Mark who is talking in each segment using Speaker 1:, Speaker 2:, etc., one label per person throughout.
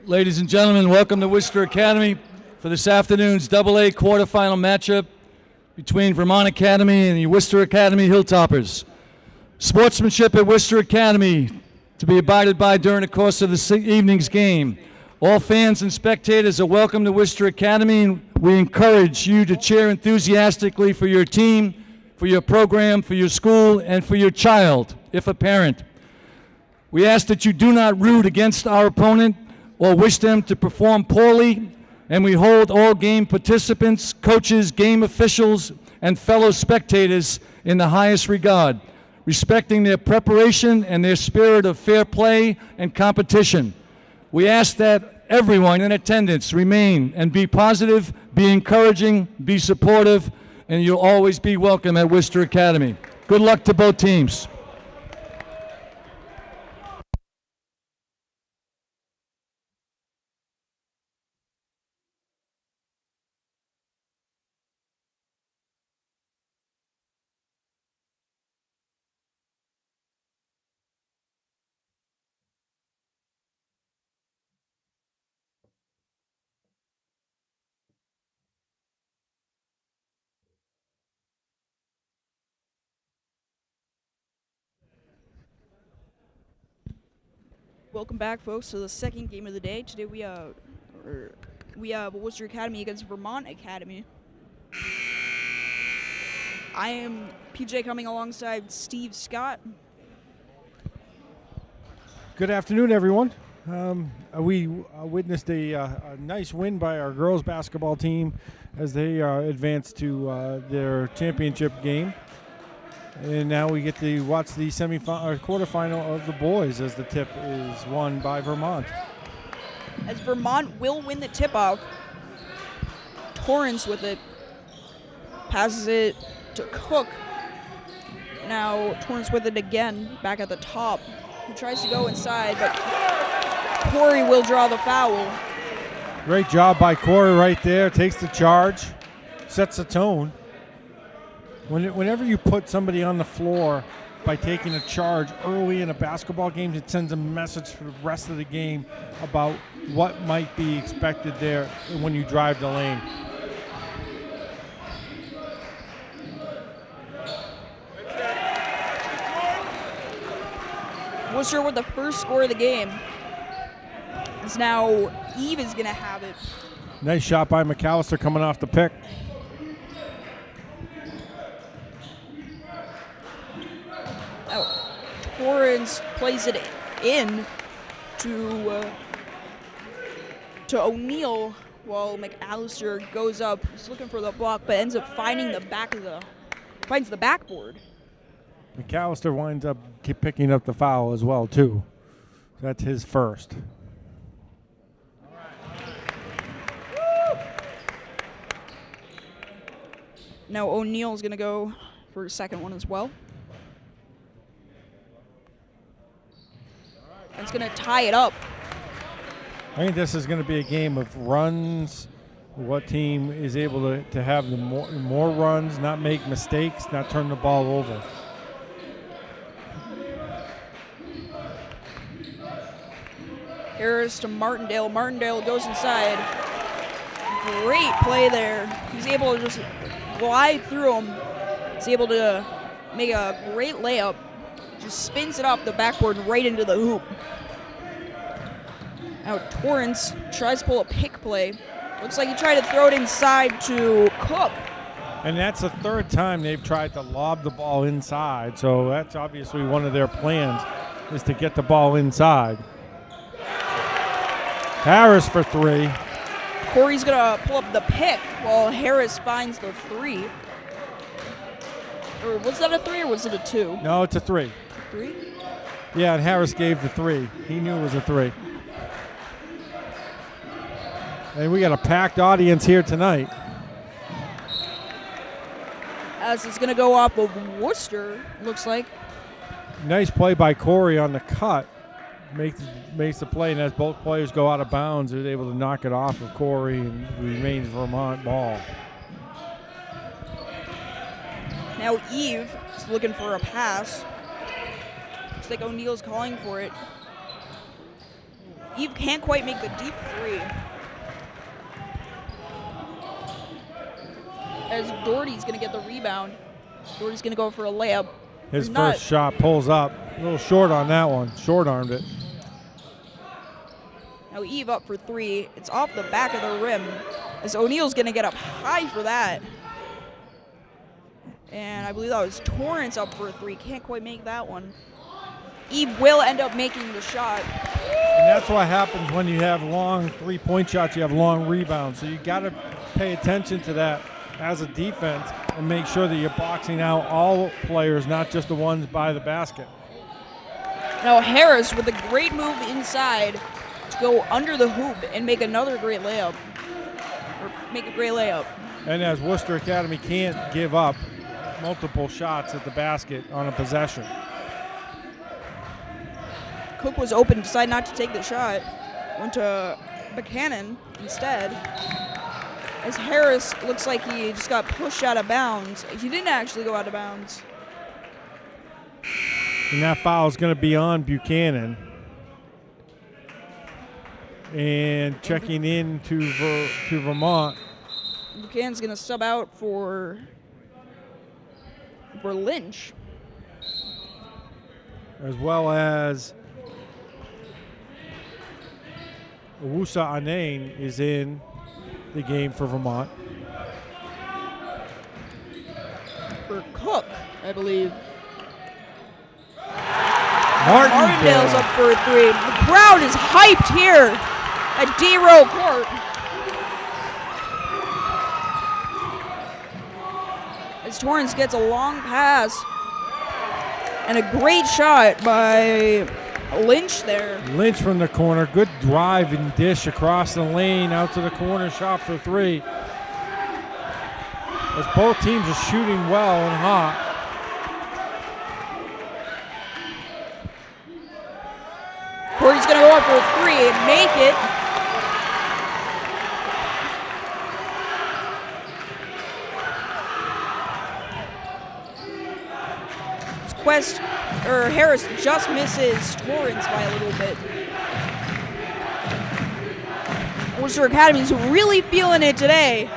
Speaker 1: Ladies and gentlemen, welcome to Worcester Academy for this afternoon's AA quarterfinal matchup between Vermont Academy and the Worcester Academy Hilltoppers. Sportsmanship at Worcester Academy to be abided by during the course of the evening's game. All fans and spectators are welcome to Worcester Academy, and we encourage you to cheer enthusiastically for your team, for your program, for your school, and for your child, if a parent. We ask that you do not root against our opponent or wish them to perform poorly, and we hold all game participants, coaches, game officials, and fellow spectators in the highest regard, respecting their preparation and their spirit of fair play and competition. We ask that everyone in attendance remain and be positive, be encouraging, be supportive, and you'll always be welcome at Worcester Academy. Good luck to both teams.
Speaker 2: Welcome back, folks, to the second game of the day. Today we have Worcester Academy against Vermont Academy. I am PJ, coming alongside Steve Scott.
Speaker 3: Good afternoon, everyone. We witnessed a nice win by our girls basketball team as they advanced to their championship game. And now we get to watch the quarterfinal of the boys as the tip is won by Vermont.
Speaker 2: As Vermont will win the tip-off, Torrance with it, passes it to Cook. Now Torrance with it again, back at the top. He tries to go inside, but Corey will draw the foul.
Speaker 3: Great job by Corey right there, takes the charge, sets the tone. Whenever you put somebody on the floor by taking a charge early in a basketball game, it sends a message for the rest of the game about what might be expected there when you drive the lane.
Speaker 2: Worcester with the first score of the game. It's now Eve is going to have it.
Speaker 3: Nice shot by McAllister coming off the pick.
Speaker 2: Torrance plays it in to O'Neal while McAllister goes up. He's looking for the block, but ends up finding finds the backboard.
Speaker 3: McAllister winds up picking up the foul as well, too. That's his first.
Speaker 2: Now O'Neal's going to go for a second one as well. And it's going to tie it up.
Speaker 3: I think this is going to be a game of runs. What team is able to have the more runs, not make mistakes, not turn the ball over.
Speaker 2: Harris to Martindale. Martindale goes inside. Great play there. He's able to just glide through him. He's able to make a great layup. Just spins it off the backboard right into the hoop. Now Torrance tries to pull a pick play. Looks like he tried to throw it inside to Cook.
Speaker 3: And that's the third time they've tried to lob the ball inside. So that's obviously one of their plans, is to get the ball inside. Harris for three.
Speaker 2: Corey's going to pull up the pick while Harris finds the three. Or was that a three or was it a two?
Speaker 3: No, it's a three.
Speaker 2: Three?
Speaker 3: Yeah, and Harris gave the three. He knew it was a three. And we got a packed audience here tonight.
Speaker 2: As it's going to go off of Worcester, looks like.
Speaker 3: Nice play by Corey on the cut. Makes the play, and as both players go out of bounds, they're able to knock it off of Corey, and remains Vermont ball.
Speaker 2: Now Eve is looking for a pass. Looks like O'Neal's calling for it. Eve can't quite make the deep three. As Doherty's going to get the rebound. Doherty's going to go for a layup.
Speaker 3: His first shot pulls up. A little short on that one. Short-armed it.
Speaker 2: Now Eve up for three. It's off the back of the rim. As O'Neal's going to get up high for that. And I believe that was Torrance up for a three. Can't quite make that one. Eve will end up making the shot.
Speaker 3: And that's what happens when you have long three-point shots. You have long rebounds. So you got to pay attention to that as a defense and make sure that you're boxing out all players, not just the ones by the basket.
Speaker 2: Now Harris with a great move inside to go under the hoop and make another great layup. Or make a great layup.
Speaker 3: And as Worcester Academy can't give up multiple shots at the basket on a possession.
Speaker 2: Cook was open, decided not to take the shot. Went to Buchanan instead. As Harris looks like he just got pushed out of bounds. He didn't actually go out of bounds.
Speaker 3: And that foul is going to be on Buchanan. And checking in to Vermont.
Speaker 2: Buchanan's going to sub out for Lynch.
Speaker 3: As well as Owusa Anane is in the game for Vermont.
Speaker 2: For Cook, I believe.
Speaker 3: Martindale's
Speaker 2: up for a three. The crowd is hyped here at D-Row Court. As Torrance gets a long pass and a great shot by Lynch there.
Speaker 3: Lynch from the corner. Good drive and dish across the lane out to the corner, shot for three. As both teams are shooting well and hot.
Speaker 2: Corey's going to go up for a three and make it. Harris just misses Torrance by a little bit. Worcester Academy's really feeling it today,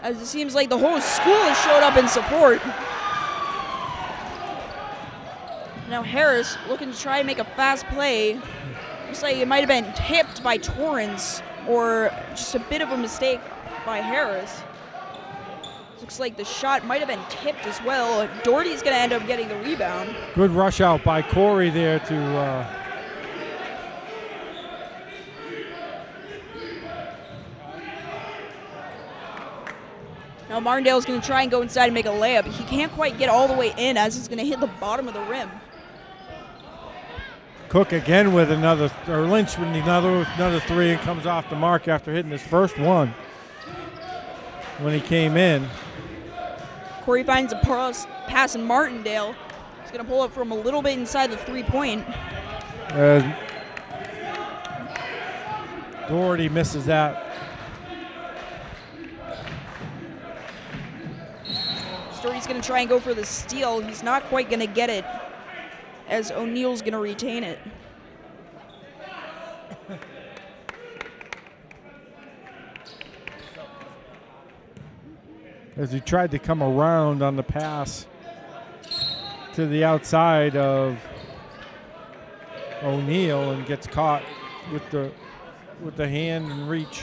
Speaker 2: as it seems like the whole school has showed up in support. Now Harris looking to try and make a fast play. Looks like it might have been tipped by Torrance or just a bit of a mistake by Harris. Looks like the shot might have been tipped as well. Doherty's going to end up getting the rebound.
Speaker 3: Good rush out by Corey there to
Speaker 2: now Martindale's going to try and go inside and make a layup. He can't quite get all the way in as he's going to hit the bottom of the rim.
Speaker 3: Cook again with Lynch with another three and comes off the mark after hitting his first one when he came in.
Speaker 2: Corey finds a pass in Martindale. He's going to pull up from a little bit inside the three-point.
Speaker 3: Doherty misses that.
Speaker 2: Doherty's going to try and go for the steal. He's not quite going to get it, as O'Neal's going to retain it.
Speaker 3: As he tried to come around on the pass to the outside of O'Neal and gets caught with the hand and reach.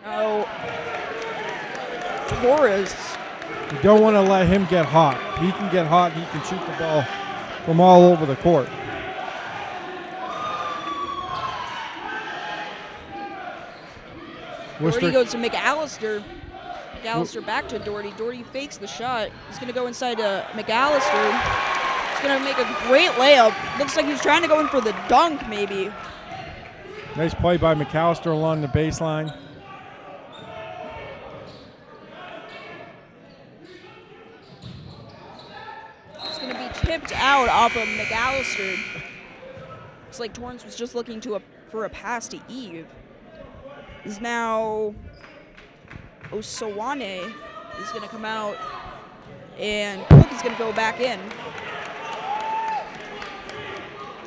Speaker 2: Oh, Torres.
Speaker 3: You don't want to let him get hot. He can get hot. He can shoot the ball from all over the court.
Speaker 2: Doherty goes to McAllister. McAllister back to Doherty. Doherty fakes the shot. He's going to go inside to McAllister. He's going to make a great layup. Looks like he's trying to go in for the dunk, maybe.
Speaker 3: Nice play by McAllister along the baseline.
Speaker 2: It's going to be tipped out off of McAllister. Looks like Torrance was just looking for a pass to Eve. Is now Osawane is going to come out, and Cook is going to go back in.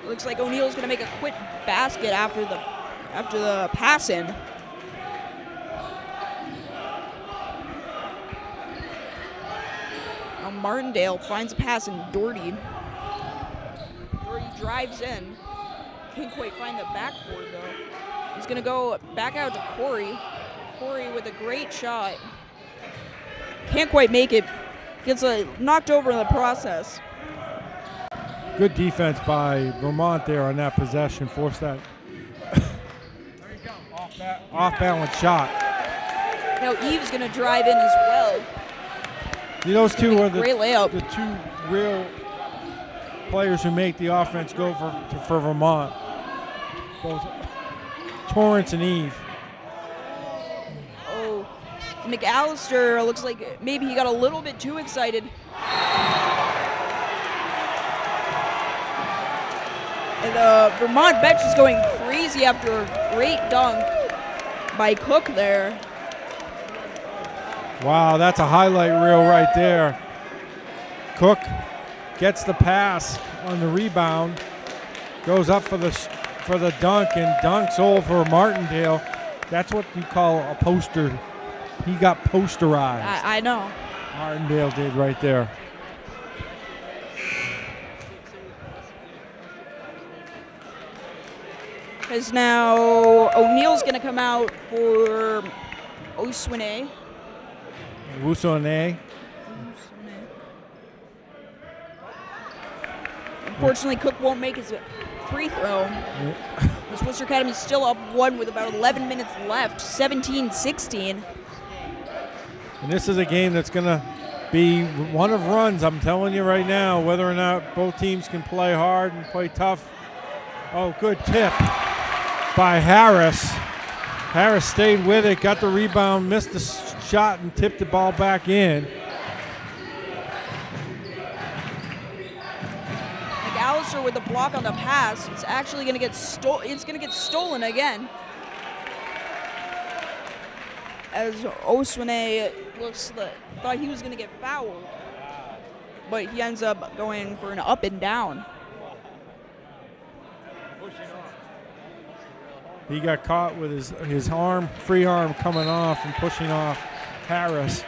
Speaker 2: Looks like O'Neill's going to make a quick basket after the pass in. Now Martindale finds a pass in Doherty. Doherty drives in. Can't quite find the backboard though. He's going to go back out to Corey. Corey with a great shot. Can't quite make it. Gets knocked over in the process.
Speaker 3: Good defense by Vermont there on that possession. Forced that off-balance shot.
Speaker 2: Now Eve's going to drive in as well.
Speaker 3: See, those two are
Speaker 2: Great layup.
Speaker 3: the two real players who make the offense go for Vermont. Both Torrance and Eve.
Speaker 2: Oh, McAllister looks like maybe he got a little bit too excited. And the Vermont bench is going crazy after a great dunk by Cook there.
Speaker 3: Wow, that's a highlight reel right there. Cook gets the pass on the rebound, goes up for the dunk, and dunks over Martindale. That's what you call a poster. He got posterized.
Speaker 2: I know.
Speaker 3: Martindale did right there.
Speaker 2: Because now O'Neill's going to come out for Oswine.
Speaker 3: Wusone.
Speaker 2: Unfortunately, Cook won't make his free throw. This Worcester Academy is still up one with about 11 minutes left, 17-16.
Speaker 3: And this is a game that's going to be one of runs, I'm telling you right now, whether or not both teams can play hard and play tough. Oh, good tip by Harris. Harris stayed with it, got the rebound, missed the shot, and tipped the ball back in.
Speaker 2: McAllister with the block on the pass. It's actually going to get stolen again. As Oswine thought he was going to get fouled, but he ends up going for an up and down.
Speaker 3: He got caught with his arm, free arm coming off and pushing off Harris.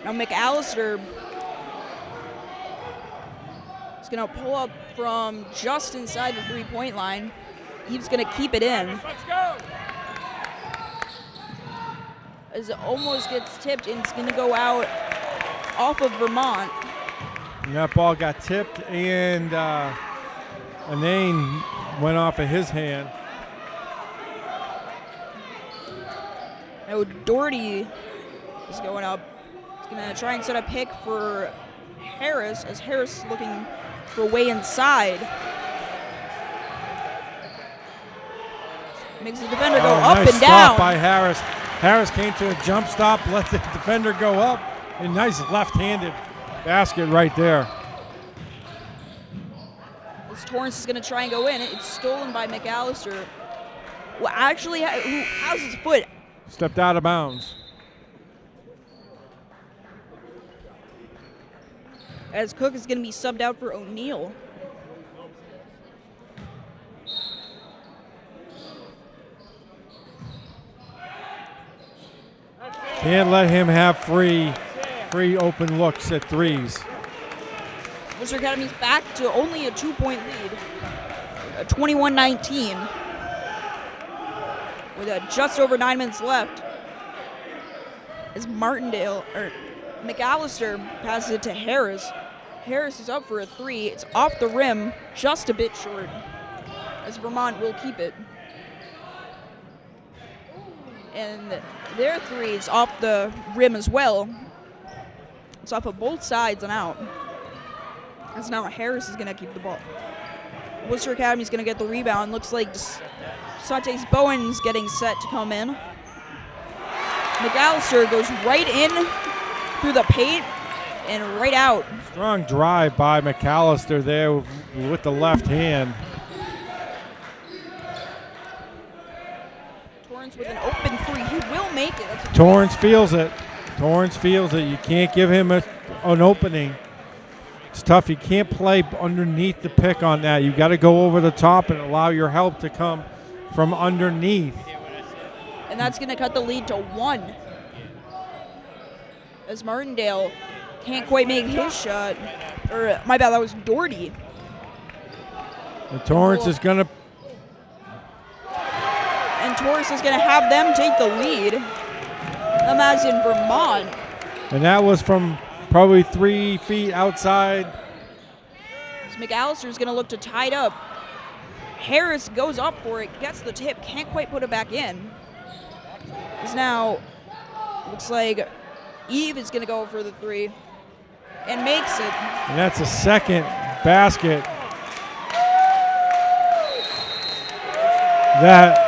Speaker 2: Now McAllister is going to pull up from just inside the three-point line. He's going to keep it in.
Speaker 3: Let's go.
Speaker 2: As it almost gets tipped, and it's going to go out off of Vermont.
Speaker 3: And that ball got tipped, and Anane went off of his hand.
Speaker 2: Now Doherty is going up. He's going to try and set a pick for Harris, as Harris is looking for a way inside. Makes the defender go up
Speaker 3: nice
Speaker 2: and down.
Speaker 3: Stop by Harris. Harris came to a jump stop, let the defender go up. A nice left-handed basket right there.
Speaker 2: This Torrance is going to try and go in. It's stolen by McAllister. Well, actually, how's his foot?
Speaker 3: Stepped out of bounds.
Speaker 2: As Cook is going to be subbed out for O'Neill.
Speaker 3: Can't let him have free open looks at threes.
Speaker 2: Worcester Academy's back to only a 2-point lead, 21-19, with just over 9 minutes left. As McAllister passes it to Harris. Harris is up for a three. It's off the rim, just a bit short, as Vermont will keep it. And their three is off the rim as well. It's off of both sides and out. As now Harris is going to keep the ball. Worcester Academy is going to get the rebound. Looks like Santes Bowen's getting set to come in. McAllister goes right in through the paint and right out.
Speaker 3: Strong drive by McAllister there with the left hand.
Speaker 2: Torrance with an open three. He will make it. That's a
Speaker 3: Torrance feels it. Torrance feels it. You can't give him an opening. It's tough. You can't play underneath the pick on that. You got to go over the top and allow your help to come from underneath.
Speaker 2: And that's going to cut the lead to 1. As Martindale can't quite make his shot. Or, my bad, that was Doherty.
Speaker 3: And Torrance is going to...
Speaker 2: And Torrance is going to have them take the lead. That's in Vermont.
Speaker 3: And that was from probably 3 feet outside.
Speaker 2: So McAllister's going to look to tie it up. Harris goes up for it, gets the tip, can't quite put it back in. It's now, looks like Eve is going to go for the 3 and makes it.
Speaker 3: And that's a second basket that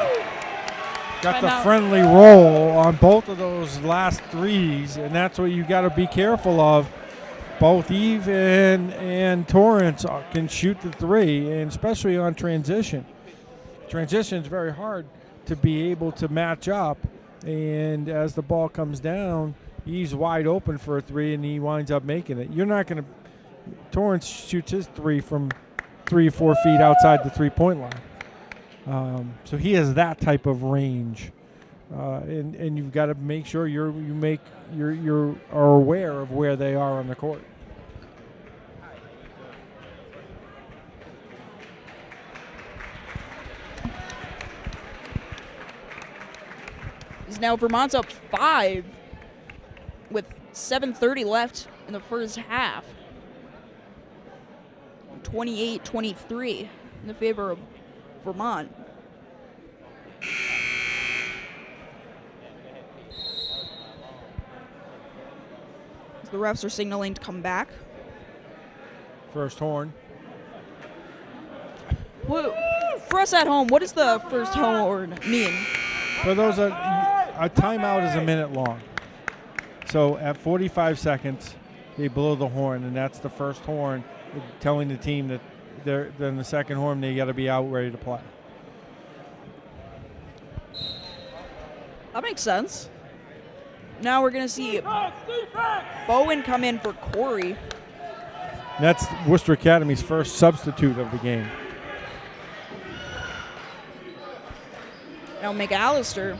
Speaker 3: got the friendly roll on both of those last 3s, and that's what you got to be careful of. Both Eve and Torrance can shoot the 3, and especially on transition. Transition is very hard to be able to match up, and as the ball comes down, Eve's wide open for a 3, and he winds up making it. You're not going to – Torrance shoots his 3 from 3 or 4 feet outside the three-point line. So he has that type of range, and you've got to make sure you're aware of where they are on the court.
Speaker 2: Now Vermont's up 5 with 7:30 left in the first half. 28-23 in the favor of Vermont. The refs are signaling to come back.
Speaker 3: First horn.
Speaker 2: For us at home, what does the first horn mean?
Speaker 3: For those, a timeout is a minute long. So at 45 seconds, they blow the horn, and that's the first horn telling the team that then the second horn, they got to be out ready to play.
Speaker 2: That makes sense. Now we're going to see Bowen come in for Corey.
Speaker 3: That's Worcester Academy's first substitute of the game.
Speaker 2: Now McAllister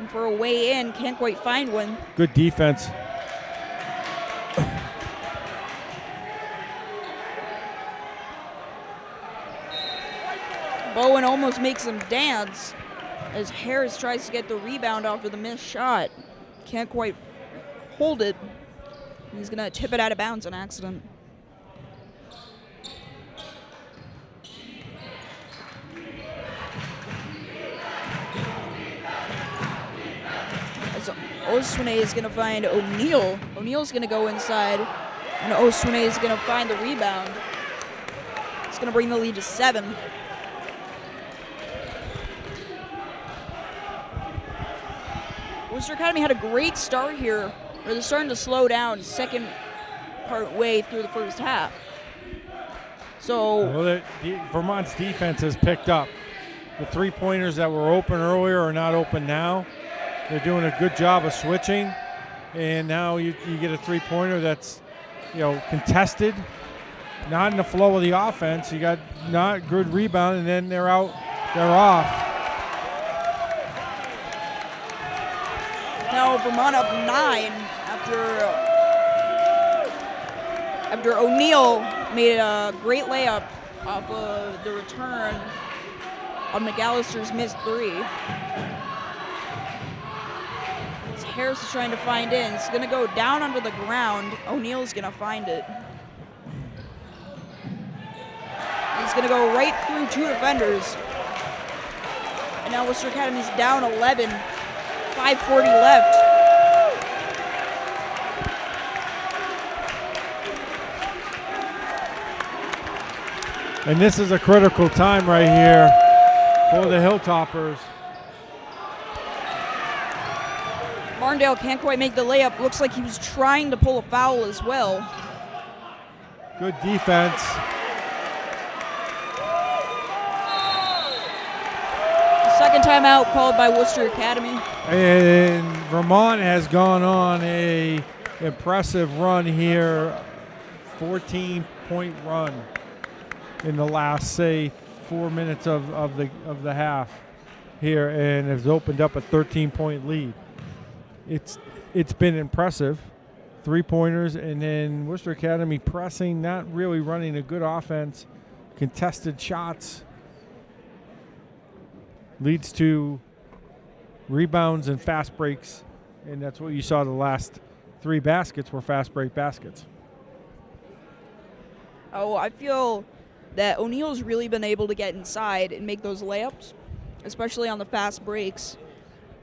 Speaker 2: for a way in, can't quite find one.
Speaker 3: Good defense.
Speaker 2: Bowen almost makes him dance as Harris tries to get the rebound off of the missed shot. Can't quite hold it. He's going to tip it out of bounds on accident. So Oswine is going to find O'Neal. O'Neal's going to go inside, and Oswine is going to find the rebound. It's going to bring the lead to 7. Worcester Academy had a great start here, where they're starting to slow down second part way through the first half. So
Speaker 3: Vermont's defense has picked up. The three-pointers that were open earlier are not open now. They're doing a good job of switching, and now you get a three-pointer that's contested, not in the flow of the offense. You got not good rebound, and then they're off.
Speaker 2: Now Vermont up 9 after O'Neal made a great layup off of the return on McAllister's missed 3. As Harris is trying to find in. It's going to go down under the ground. O'Neal's going to find it. He's going to go right through 2 defenders. And now Worcester Academy's down 11. 5:40 left.
Speaker 3: And this is a critical time right here for the Hilltoppers.
Speaker 2: Martindale can't quite make the layup. Looks like he was trying to pull a foul as well.
Speaker 3: Good defense.
Speaker 2: Second timeout called by Worcester Academy.
Speaker 3: And Vermont has gone on a impressive run here, 14-point run in the last, say, 4 minutes of the half here, and has opened up a 13-point lead. It's been impressive. 3-pointers, and then Worcester Academy pressing, not really running a good offense. Contested shots leads to rebounds and fast breaks, and that's what you saw. The last 3 baskets were fast break baskets.
Speaker 2: Oh, I feel that O'Neill's really been able to get inside and make those layups, especially on the fast breaks.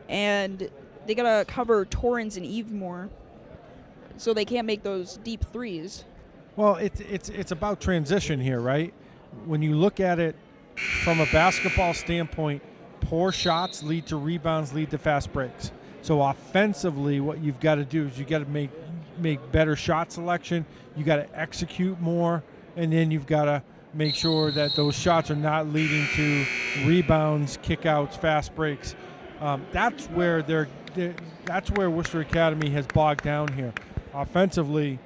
Speaker 2: And they got to cover Torrance and Eve more, so they can't make those deep threes.
Speaker 3: Well, it's about transition here, right? When you look at it from a basketball standpoint, poor shots lead to rebounds, lead to fast breaks. So offensively, what you've got to do is you got to make better shot selection. You got to execute more, and then you've got to make sure that those shots are not leading to rebounds, kickouts, fast breaks. That's where Worcester Academy has bogged down here. Offensively,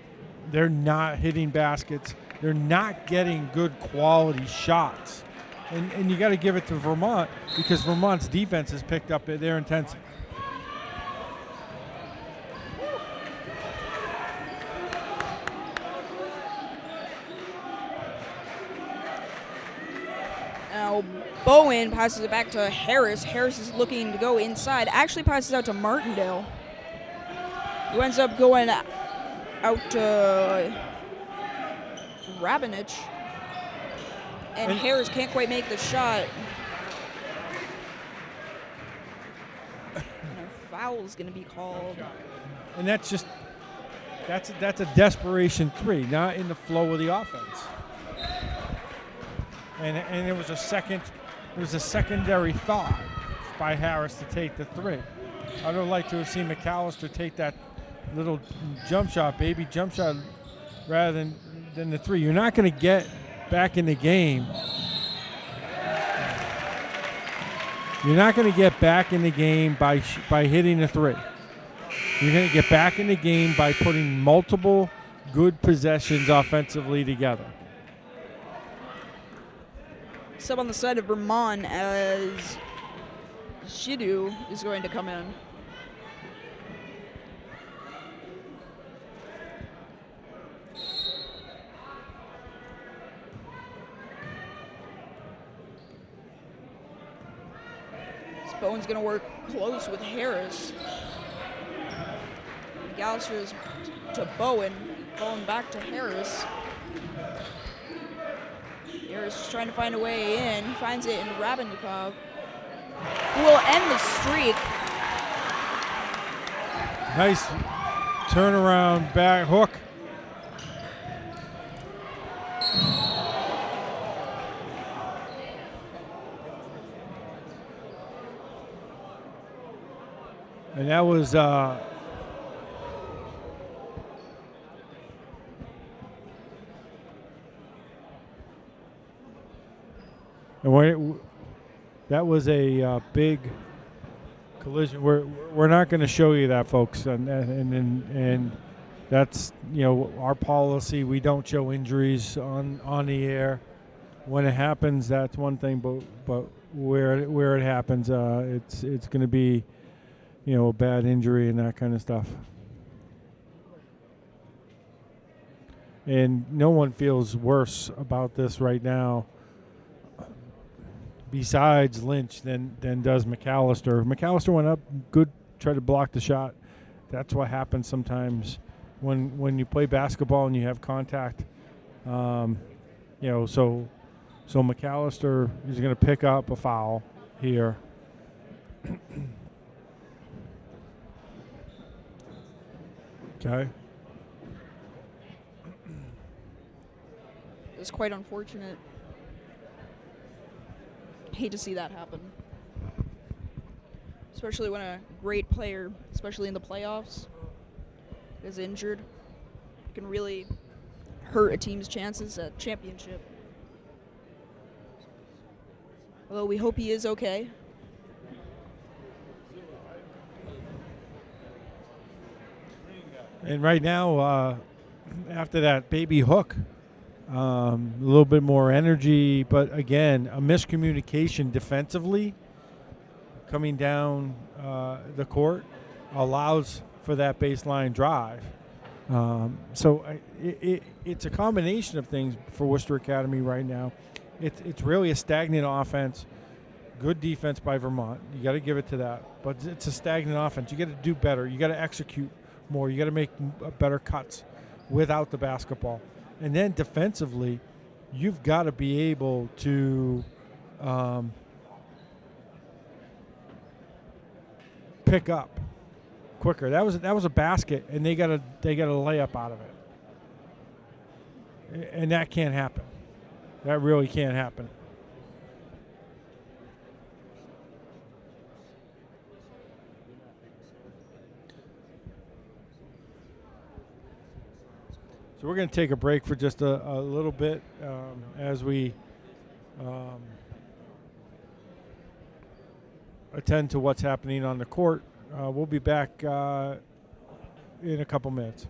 Speaker 3: they're not hitting baskets. They're not getting good quality shots. And you got to give it to Vermont, because Vermont's defense has picked up their intensity.
Speaker 2: Now Bowen passes it back to Harris. Harris is looking to go inside. Actually passes out to Martindale, who ends up going out to Rabinich. And Harris can't quite make the shot. And a foul is going to be called.
Speaker 3: And that's a desperation 3, not in the flow of the offense. And it was a secondary thought by Harris to take the 3. I would have liked to have seen McAllister take that little jump shot, baby jump shot, rather than the 3. You're not going to get back in the game. You're not going to get back in the game by hitting a 3. You're going to get back in the game by putting multiple good possessions offensively together.
Speaker 2: Sub on the side of Vermont as Shidu is going to come in. Bowen's going to work close with Harris. McAllister's to Bowen. Bowen back to Harris. Harris just trying to find a way in. He finds it in Rabinnikov, who will end the streak.
Speaker 3: Nice turnaround back hook. And that was that was a big collision. We're not going to show you that, folks, and that's, you know, our policy. We don't show injuries on the air. When it happens, that's one thing, but where it happens, it's going to be, you know, a bad injury and that kind of stuff. And no one feels worse about this right now, besides Lynch, than does McAllister. McAllister went up good, tried to block the shot. That's what happens sometimes when you play basketball and you have contact. You know, so McAllister is going to pick up a foul here. Okay.
Speaker 2: It's quite unfortunate. Hate to see that happen. Especially when a great player, especially in the playoffs, is injured. It can really hurt a team's chances at championship. Although we hope he is okay.
Speaker 3: And right now, after that baby hook, a little bit more energy, but again, a miscommunication defensively coming down the court allows for that baseline drive. It's a combination of things for Worcester Academy right now. It's really a stagnant offense. Good defense by Vermont. You got to give it to that. But it's a stagnant offense. You got to do better. You got to execute more. You got to make better cuts without the basketball. And then defensively, you've got to be able to pick up quicker. That was a basket, and they got a layup out of it, and that can't happen. That really can't happen. So we're going to take a break for just a little bit as we attend to what's happening on the court. We'll be back in a couple minutes.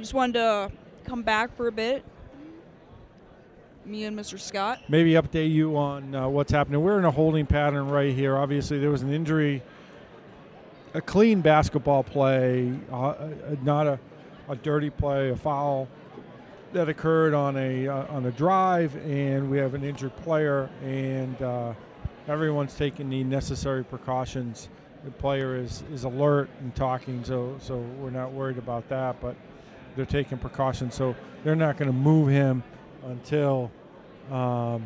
Speaker 2: Just wanted to come back for a bit. Me and Mr. Scott.
Speaker 3: Maybe update you on what's happening. We're in a holding pattern right here. Obviously, there was an injury, a clean basketball play, not a dirty play, a foul that occurred on a drive, and we have an injured player, and everyone's taking the necessary precautions. The player is alert and talking, so we're not worried about that, but they're taking precautions, so they're not going to move him until the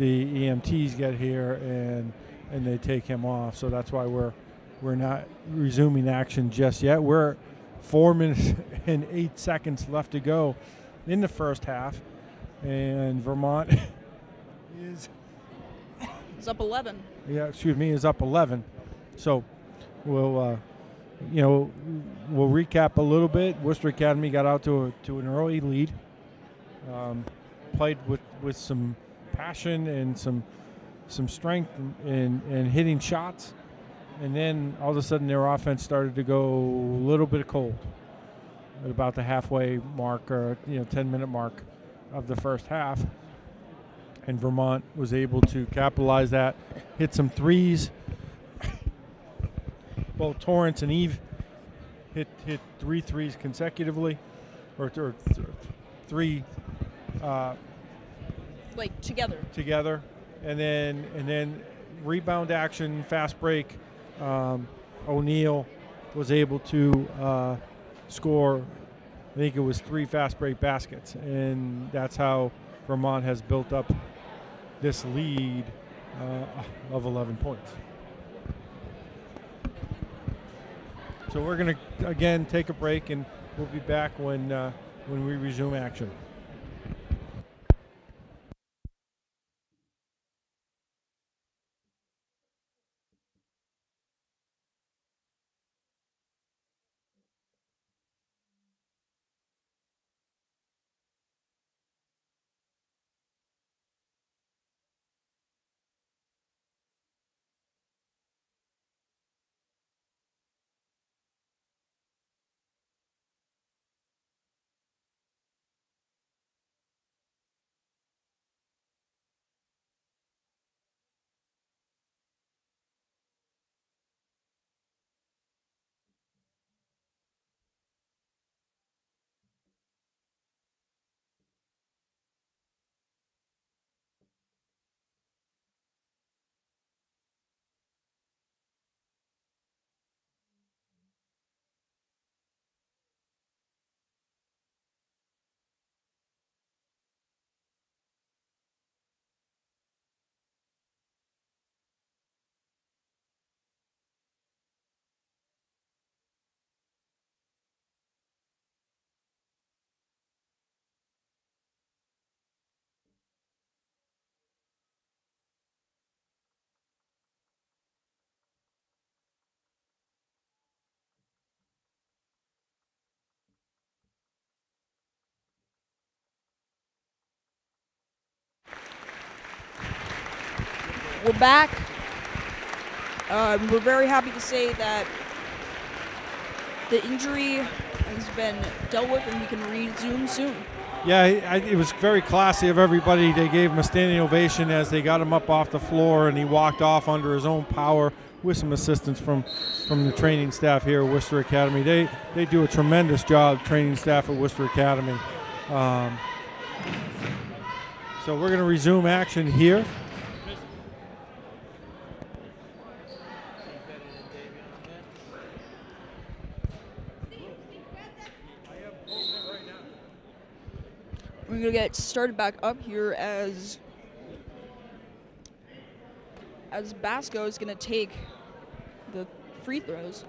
Speaker 3: EMTs get here and they take him off. So that's why we're not resuming action just yet. We're 4 minutes and 8 seconds left to go in the first half, and Vermont is
Speaker 2: up 11.
Speaker 3: is up 11. So we'll recap a little bit. Worcester Academy got out to an early lead. Played with some passion and some strength and hitting shots, and then all of a sudden their offense started to go a little bit cold at about the halfway mark, or 10-minute mark of the first half, and Vermont was able to capitalize that, hit some threes. Both Torrance and Eve hit 3 threes consecutively, or three.
Speaker 2: Like together,
Speaker 3: and then rebound action, fast break. O'Neill was able to score, I think it was 3 fast break baskets, and that's how Vermont has built up this lead of 11 points. So we're going to again take a break, and we'll be back when we resume action.
Speaker 2: We're back. We're very happy to say that the injury has been dealt with and we can resume soon.
Speaker 3: Yeah, it was very classy of everybody. They gave him a standing ovation as they got him up off the floor, and he walked off under his own power with some assistance from the training staff here at Worcester Academy. They do a tremendous job, training staff at Worcester Academy. So we're going to resume action here.
Speaker 2: We're going to get started back up here as Basco is going to take the free throws.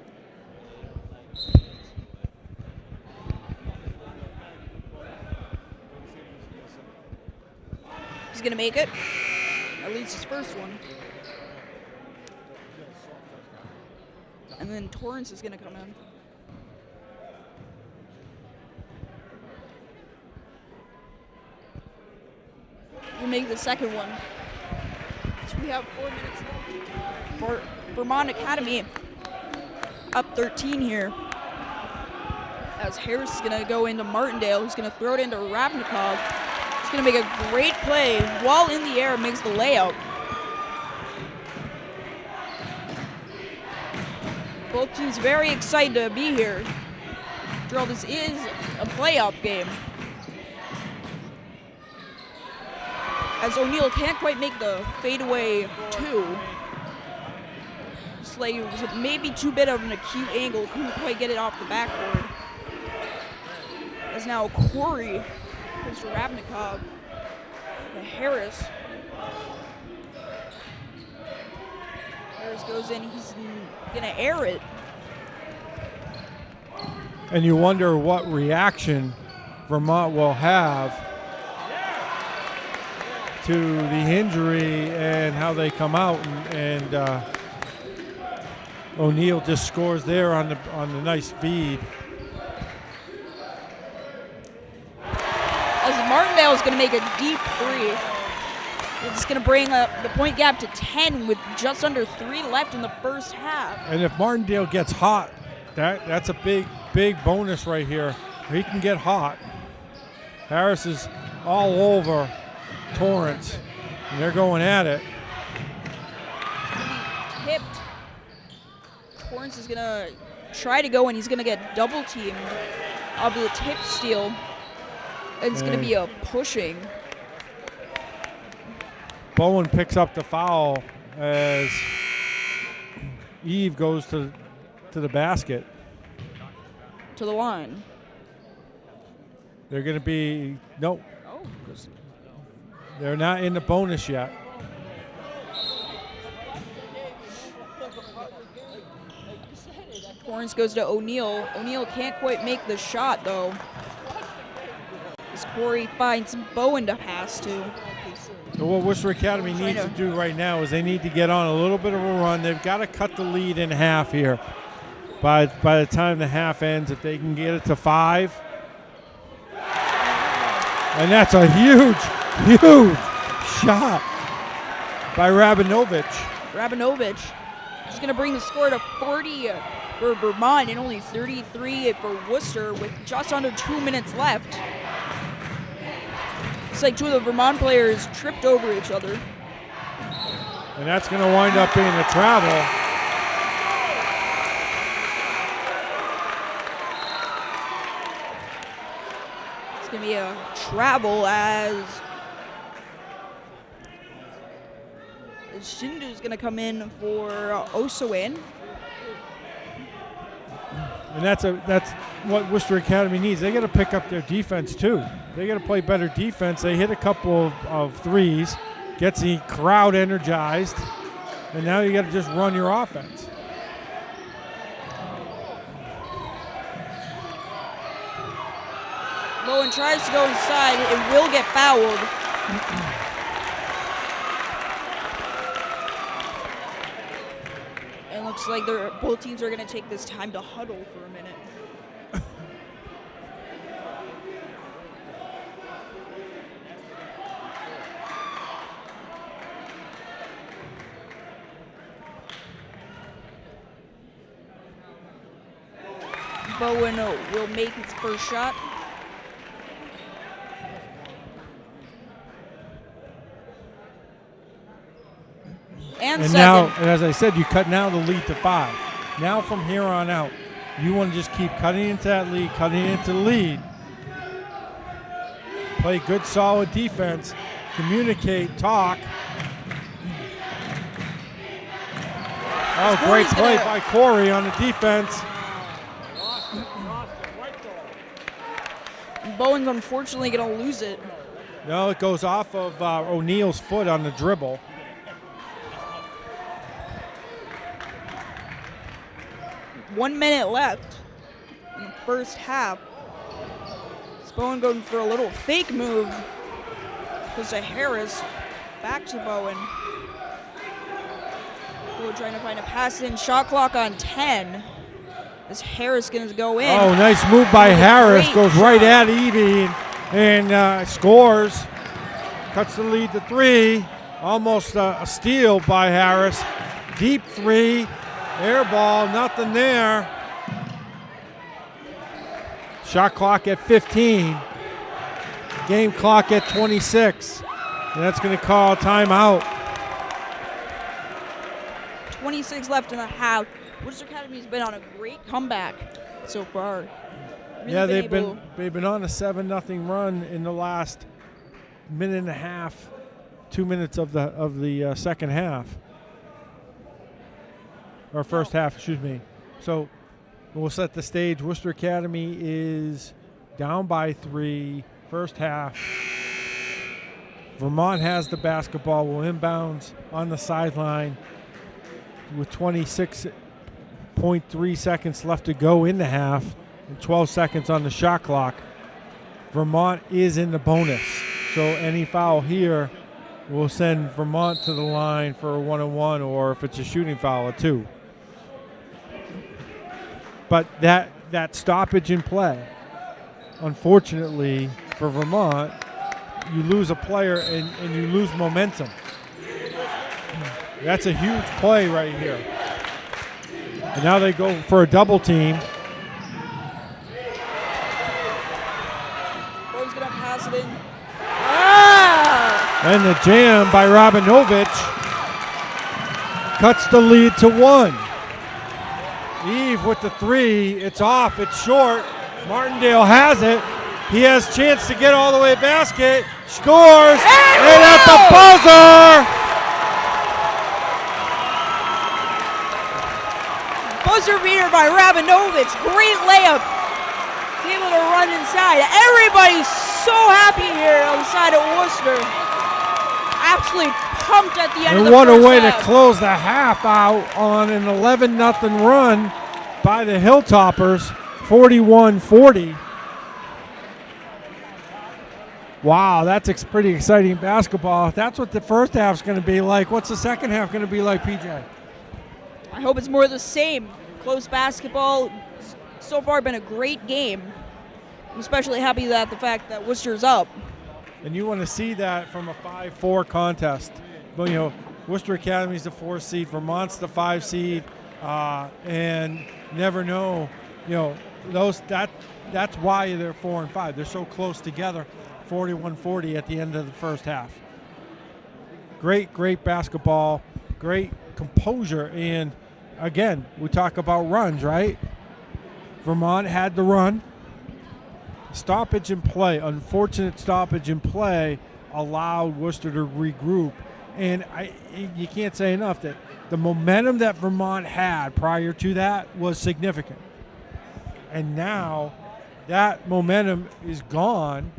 Speaker 2: He's going to make it. At least his first one. And then Torrance is going to come in. We'll make the second one. So we have 4 minutes left for Vermont Academy up 13 here. As Harris is going to go into Martindale, who's going to throw it into Rabnikov. He's going to make a great play while in the air, makes the layup. Both teams very excited to be here. After all, this is a playoff game. As O'Neal can't quite make the fadeaway 2. It's like it was maybe too bit of an acute angle, couldn't quite get it off the backboard. As now Corey goes to Rabnikov. To Harris. Harris goes in, he's gonna air it.
Speaker 3: And you wonder what reaction Vermont will have to the injury and how they come out, and O'Neal just scores there on the nice feed.
Speaker 2: As Martindale is going to make a deep 3. It's going to bring up the point gap to 10 with just under 3 left in the first half.
Speaker 3: And if Martindale gets hot, that's a big bonus right here. He can get hot. Harris is all over Torrance, and they're going at it.
Speaker 2: Tipped. Torrance is going to try to go, and he's going to get double teamed of the tip steal. It's going to be a pushing.
Speaker 3: Bowen picks up the foul as Eve goes to the basket.
Speaker 2: To the line.
Speaker 3: They're going to be, nope.
Speaker 2: Oh.
Speaker 3: They're not in the bonus yet.
Speaker 2: Torrance goes to O'Neal. O'Neal can't quite make the shot, though. As Corey finds Bowen to pass to.
Speaker 3: So what Worcester Academy needs to do right now is they need to get on a little bit of a run. They've got to cut the lead in half here. By the time the half ends, if they can get it to 5. And that's a huge shot by Rabinovich.
Speaker 2: Rabinovich is going to bring the score to 40 for Vermont and only 33 for Worcester with just under 2 minutes left. It's like two of the Vermont players tripped over each other.
Speaker 3: And that's going to wind up being a travel.
Speaker 2: It's going to be a travel as Shindu is going to come in for Osawin.
Speaker 3: And that's what Worcester Academy needs. They got to pick up their defense too. They got to play better defense. They hit a couple of threes, gets the crowd energized, and now you got to just run your offense.
Speaker 2: Bowen tries to go inside and will get fouled. It looks like both teams are going to take this time to huddle for a minute. Bowen will make his first shot. And second.
Speaker 3: Now, as I said, you cut now the lead to 5. Now from here on out, you want to just keep cutting into that lead, cutting into the lead. Play good, solid defense. Communicate, talk. Oh, great play by Corey on the defense.
Speaker 2: Bowen's unfortunately going to lose it.
Speaker 3: No, it goes off of O'Neal's foot on the dribble.
Speaker 2: One minute left in the first half. Bowen going for a little fake move. Goes to Harris. Back to Bowen. Bowen trying to find a pass in. Shot clock on 10. Is Harris going to go in?
Speaker 3: Oh, nice move by Harris. Goes right at Evie and scores. Cuts the lead to 3. Almost a steal by Harris. Deep 3. Air ball, nothing there. Shot clock at 15. Game clock at 26. And that's going to call timeout.
Speaker 2: 26 left in the half. Worcester Academy's been on a great comeback so far. Really
Speaker 3: Yeah,
Speaker 2: able-
Speaker 3: they've been on a 7-0 run in the last minute and a half, 2 minutes of the second half, or first half, excuse me. So we'll set the stage. Worcester Academy is down by 3, first half. Vermont has the basketball. Will inbounds on the sideline with 26.3 seconds left to go in the half and 12 seconds on the shot clock. Vermont is in the bonus, so any foul here will send Vermont to the line for a 1-on-1, or if it's a shooting foul, a 2. But that stoppage in play, unfortunately for Vermont, you lose a player and you lose momentum. That's a huge play right here. And now they go for a double team.
Speaker 2: Bo's gonna pass it in. Ah!
Speaker 3: And the jam by Rabinovich cuts the lead to 1. Eve with the 3. It's off. It's short. Martindale has it. He has chance to get all the way basket. Scores. And at the buzzer.
Speaker 2: Buzzer beater by Rabinovich. Great layup. He's able to run inside. Everybody's so happy here on the side of Worcester. Absolutely pumped at the end of
Speaker 3: And
Speaker 2: the
Speaker 3: what a
Speaker 2: first
Speaker 3: way to
Speaker 2: half.
Speaker 3: close the half out on an 11-0 run by the Hilltoppers, 41-40. Wow, that's pretty exciting basketball. If that's what the first half's going to be like, what's the second half going to be like, PJ?
Speaker 2: I hope it's more of the same. Close basketball. So far been a great game. I'm especially happy that the fact that Worcester's up.
Speaker 3: And you want to see that from a 5-4 contest. But, you know, Worcester Academy's the 4 seed, Vermont's the 5 seed, and never know, you know, that's why they're 4 and 5. They're so close together, 41-40 at the end of the first half. Great basketball, great composure, and again, we talk about runs, right? Vermont had the run. Stoppage in play, unfortunate stoppage in play, allowed Worcester to regroup. And you can't say enough that the momentum that Vermont had prior to that was significant. And now that momentum is gone,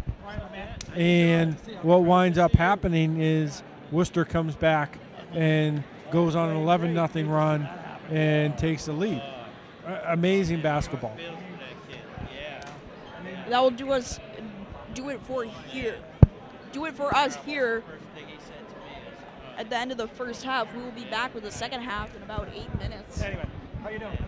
Speaker 3: and what winds up happening is Worcester comes back and goes on an 11-0 run and takes the lead. Amazing basketball.
Speaker 2: That will do it for us here. At the end of the first half, we will be back with the second half in about 8 minutes.
Speaker 3: Anyway, how you doing?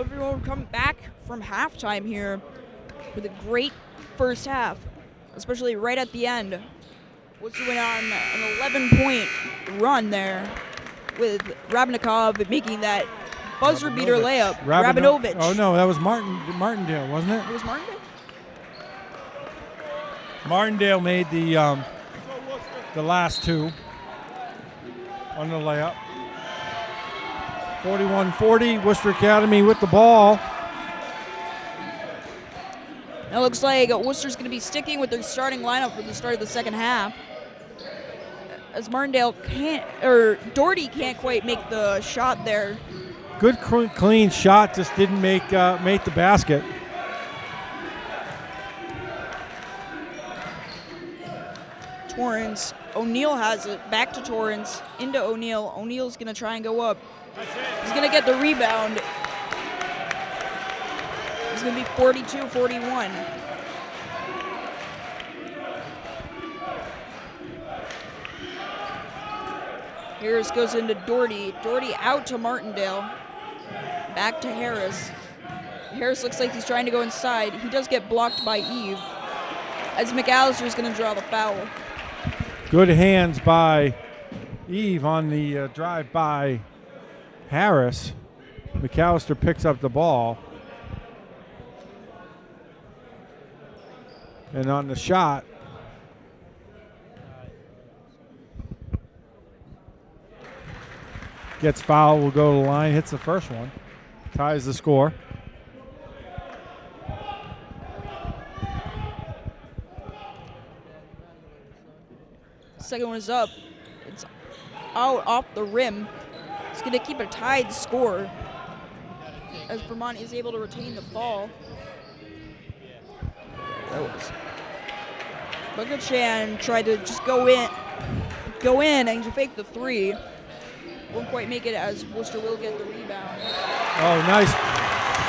Speaker 2: Everyone come back from halftime here with a great first half, especially right at the end. Worcester went on an 11-point run there with Rabnikov making that buzzer beater layup. Rabinovich.
Speaker 3: Oh no, that was Martindale, wasn't it?
Speaker 2: It was Martindale?
Speaker 3: Martindale made the last two on the layup. 41-40, Worcester Academy with the ball.
Speaker 2: It looks like Worcester's going to be sticking with their starting lineup for the start of the second half, as Martindale Doherty can't quite make the shot there.
Speaker 3: Good clean shot, just didn't make the basket.
Speaker 2: Torrance. O'Neal has it. Back to Torrance. Into O'Neal. O'Neal's going to try and go up. He's going to get the rebound. It's going to be 42-41. Harris goes into Doherty. Doherty out to Martindale. Back to Harris. Harris looks like he's trying to go inside. He does get blocked by Eve, as McAllister's going to draw the foul.
Speaker 3: Good hands by Eve on the drive by Harris. McAllister picks up the ball. And on the shot, gets fouled, will go to the line, hits the first one, ties the score.
Speaker 2: Second one is up. It's out off the rim. It's going to keep a tied score as Vermont is able to retain the ball. That was Bukachan tried to just go in and fake the three. Won't quite make it, as Worcester will get the rebound.
Speaker 3: Oh, nice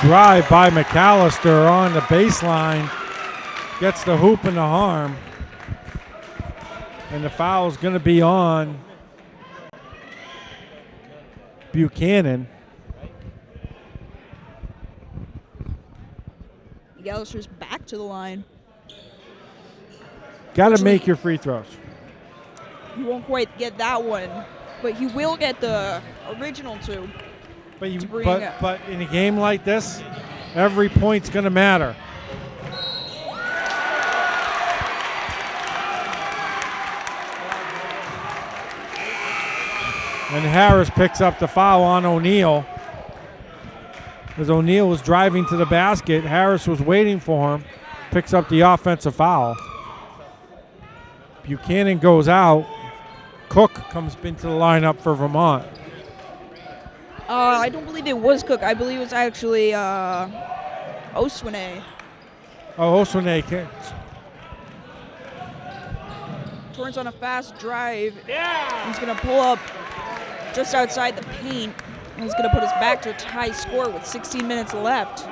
Speaker 3: drive by McAllister on the baseline. Gets the hoop and the arm. And the foul is going to be on Buchanan.
Speaker 2: McAllister's back to the line.
Speaker 3: Got to make your free throws.
Speaker 2: He won't quite get that one, but he will get the original two.
Speaker 3: But in a game like this, every point's going to matter. And Harris picks up the foul on O'Neal. As O'Neal was driving to the basket, Harris was waiting for him, picks up the offensive foul. Buchanan goes out. Cook comes into the lineup for Vermont.
Speaker 2: I don't believe it was Cook. I believe it was actually Oswine.
Speaker 3: Oh, Oswine.
Speaker 2: Torrance on a fast drive. Yeah. He's going to pull up just outside the paint. And he's going to put us back to a tie score with 16 minutes left.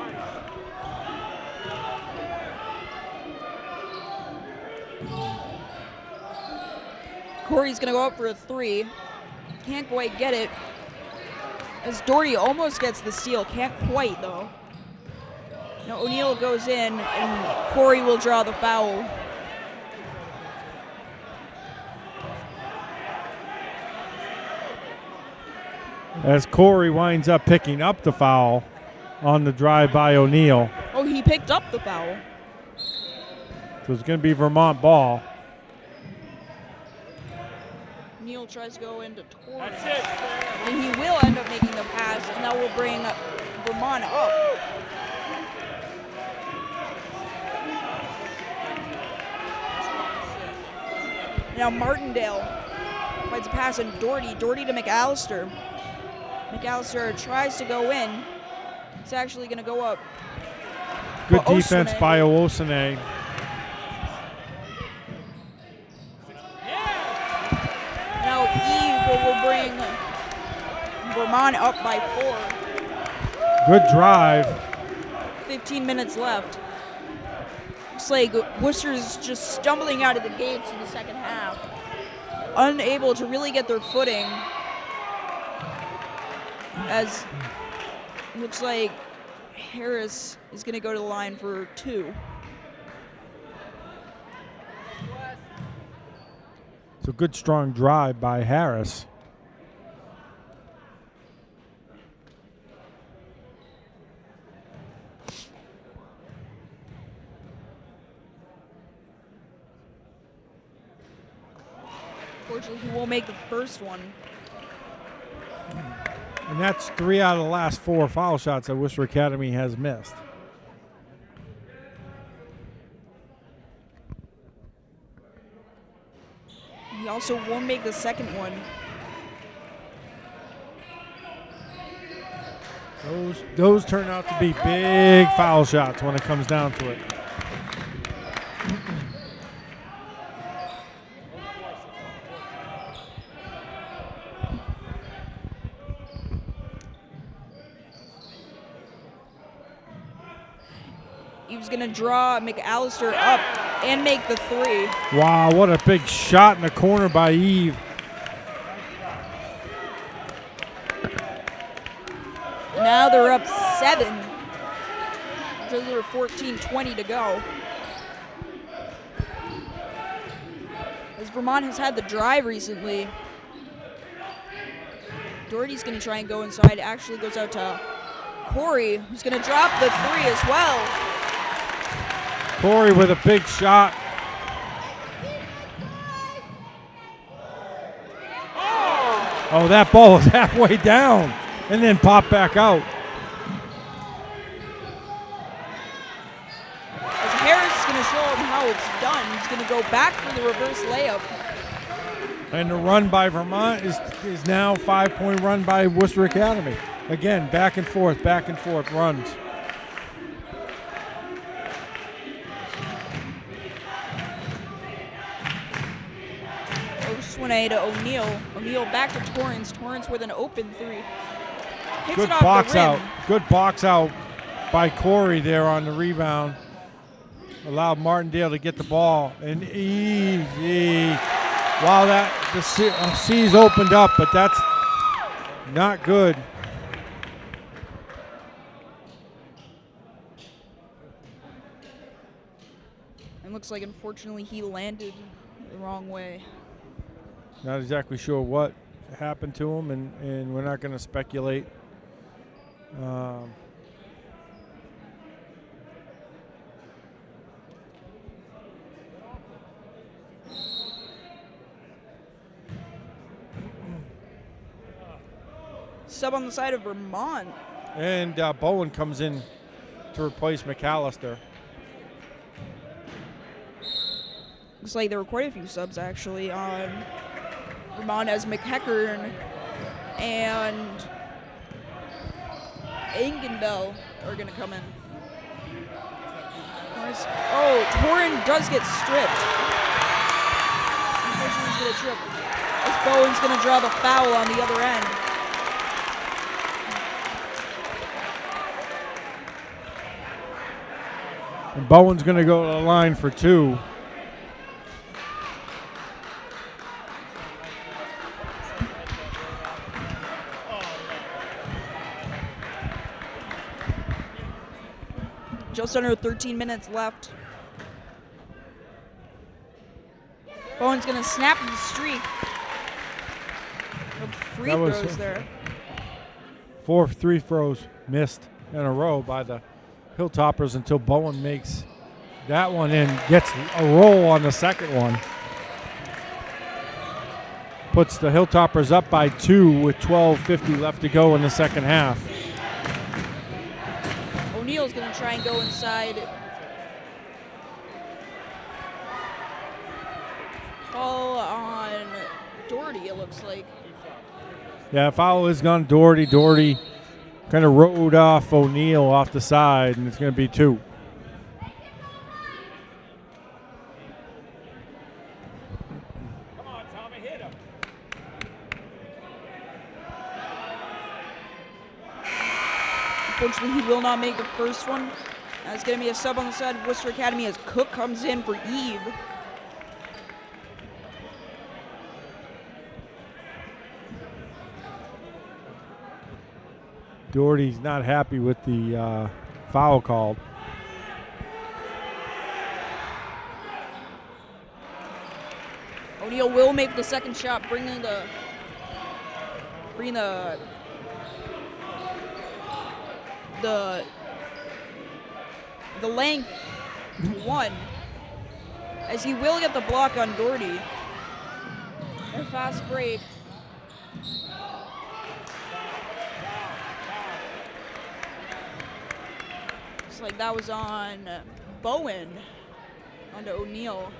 Speaker 2: Corey's going to go up for a three. Can't quite get it. As Doherty almost gets the steal. Can't quite, though. Now O'Neal goes in, and Corey will draw the foul.
Speaker 3: As Corey winds up picking up the foul on the drive by O'Neal.
Speaker 2: Oh, he picked up the foul.
Speaker 3: So it's going to be Vermont ball.
Speaker 2: O'Neal tries to go into Torrance. That's it. And he will end up making the pass, and that will bring Vermont up. Now Martindale finds a pass, and Doherty to McAllister. McAllister tries to go in. He's actually going to go up.
Speaker 3: Good defense by Owosune.
Speaker 2: Now Eve will bring Vermont up by 4.
Speaker 3: Good drive.
Speaker 2: 15 minutes left. Looks like Worcester's just stumbling out of the gates in the second half. Unable to really get their footing. As looks like Harris is going to go to the line for 2.
Speaker 3: It's a good, strong drive by Harris.
Speaker 2: Fortunately, he won't make the first one.
Speaker 3: And that's 3 out of the last 4 foul shots that Worcester Academy has missed.
Speaker 2: He also won't make the second one.
Speaker 3: Those turn out to be big foul shots when it comes down to it.
Speaker 2: He was going to draw McAllister up and make the 3.
Speaker 3: Wow, what a big shot in the corner by Eve.
Speaker 2: Now they're up 7. Just under 14:20 to go. As Vermont has had the drive recently. Doherty's going to try and go inside. Actually goes out to Corey, who's going to drop the 3 as well.
Speaker 3: Corey with a big shot. Oh, that ball is halfway down and then popped back out.
Speaker 2: As Harris is going to show him how it's done. He's going to go back for the reverse layup.
Speaker 3: And the run by Vermont is now 5-point run by Worcester Academy. Again, back and forth runs.
Speaker 2: Swinay to O'Neal. O'Neal back to Torrance. Torrance with an open 3. Hits
Speaker 3: Good
Speaker 2: it off
Speaker 3: box
Speaker 2: the rim.
Speaker 3: out. Good box out by Corey there on the rebound. Allowed Martindale to get the ball. And easy. Wow, the C's opened up, but that's not good.
Speaker 2: And looks like, unfortunately, he landed the wrong way.
Speaker 3: Not exactly sure what happened to him, and we're not going to speculate.
Speaker 2: Sub on the side of Vermont.
Speaker 3: And Bowen comes in to replace McAllister.
Speaker 2: Looks like there were quite a few subs, actually, on Vermont, as McHeckern and Engenbell are going to come in. Oh, Torrin does get stripped. Unfortunately, he's going to trip. As Bowen's going to draw the foul on the other end.
Speaker 3: And Bowen's going to go to the line for 2.
Speaker 2: Just under 13 minutes left. Bowen's going to snap the streak. Free throws there.
Speaker 3: 4 free throws missed in a row by the Hilltoppers until Bowen makes that one and gets a roll on the second one. Puts the Hilltoppers up by 2 with 12:50 left to go in the second half.
Speaker 2: O'Neal's going to try and go inside. Call on Doherty, it looks like.
Speaker 3: Yeah, foul is gone. Doherty kind of rode off O'Neal off the side, and it's going to be 2.
Speaker 4: Come on, Tommy, hit him.
Speaker 2: Unfortunately, he will not make the first one. That's going to be a sub on the side of Worcester Academy as Cook comes in for Eve.
Speaker 3: Doherty's not happy with the Foul called.
Speaker 2: O'Neal will make the second shot, bringing the length to 1, as he will get the block on Doherty. A fast break. Looks like that was on Bowen, onto O'Neal.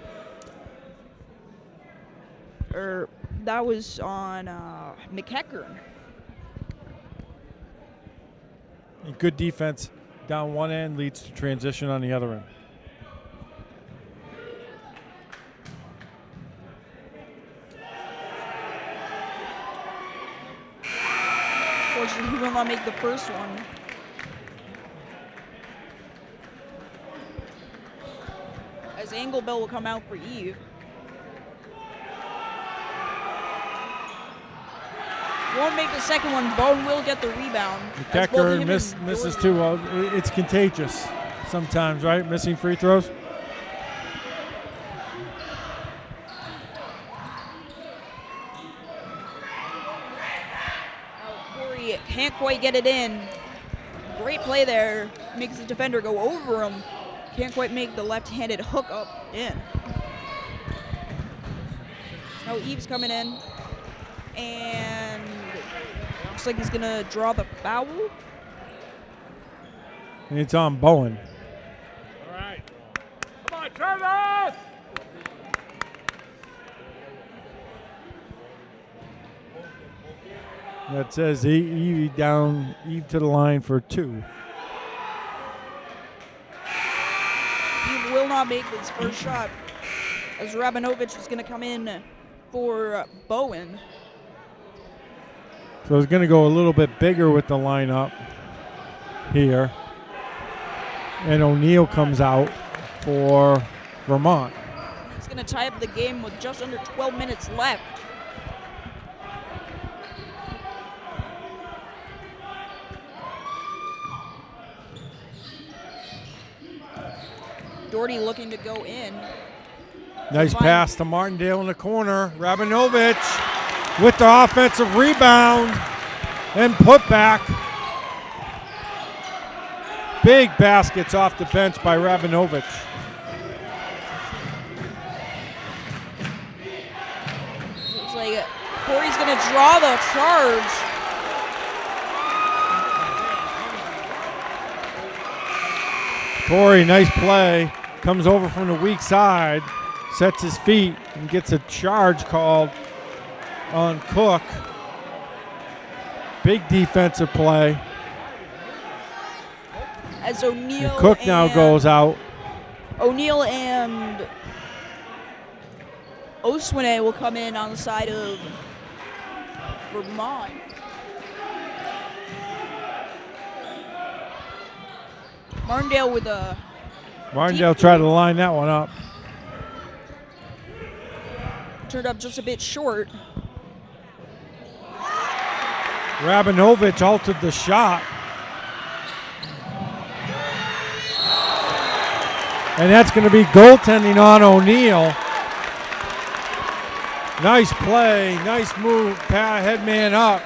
Speaker 2: Or that was on McEachern.
Speaker 3: And good defense down one end leads to transition on the other end.
Speaker 2: Fortunately, he will not make the first one. As Engelbell will come out for Eve. Won't make the second one. Bone will get the rebound.
Speaker 3: McEachern misses too. Well, it's contagious sometimes, right? Missing free throws.
Speaker 2: Corey can't quite get it in. Great play there. Makes the defender go over him. Can't quite make the left-handed hook up in. Now Eve's coming in. And looks like he's gonna draw the foul.
Speaker 3: And it's on Bowen.
Speaker 4: All right. Come on, Travis!
Speaker 3: That says Eve down, Eve to the line for 2.
Speaker 2: He will not make his first shot, as Rabinovich is gonna come in for Bowen.
Speaker 3: So it's going to go a little bit bigger with the lineup here. And O'Neal comes out for Vermont.
Speaker 2: He's going to tie up the game with just under 12 minutes left. Doherty looking to go in.
Speaker 3: Nice pass to Martindale in the corner. Rabinovich with the offensive rebound and put back. Big baskets off the bench by Rabinovich.
Speaker 2: Looks like Corey's going to draw the charge.
Speaker 3: Corey, nice play. Comes over from the weak side, sets his feet, and gets a charge called on Cook. Big defensive play.
Speaker 2: As O'Neal
Speaker 3: And Cook now goes out.
Speaker 2: O'Neal and Oswine will come in on the side of Vermont. Martindale with a
Speaker 3: Martindale tried to line that one up.
Speaker 2: turned up just a bit short.
Speaker 3: Rabinovich altered the shot. And that's going to be goaltending on O'Neal. Nice play, nice move, head man up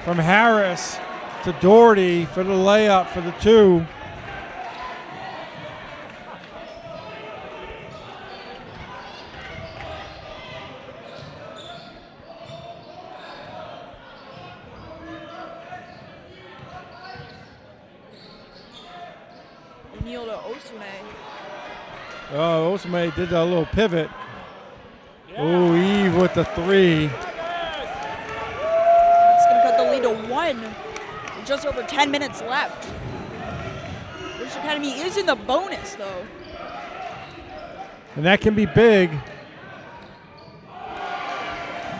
Speaker 3: from Harris to Doherty for the layup for the 2.
Speaker 2: O'Neal to Oswine.
Speaker 3: Oh, Osame did a little pivot. Oh, Eve with the 3.
Speaker 2: It's going to cut the lead to 1 with just over 10 minutes left. Worcester Academy is in the bonus, though.
Speaker 3: And that can be big.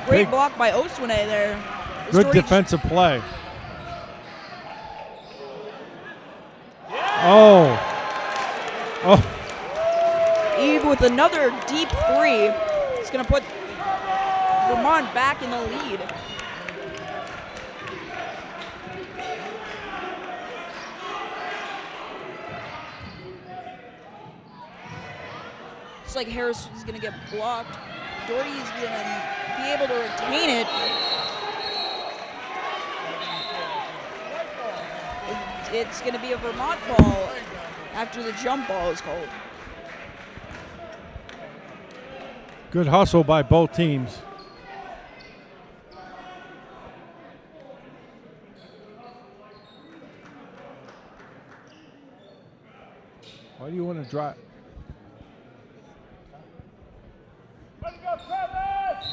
Speaker 2: Great
Speaker 3: Big.
Speaker 2: block by Oswine there.
Speaker 3: Good
Speaker 2: Doherty
Speaker 3: defensive play. Oh. Oh.
Speaker 2: Eve with another deep 3. It's going to put Vermont back in the lead. Looks like Harris is going to get blocked. Doherty is going to be able to retain it. It's going to be a Vermont ball after the jump ball is called.
Speaker 3: Good hustle by both teams. Why do you want to drive?
Speaker 4: Let's go, Travis!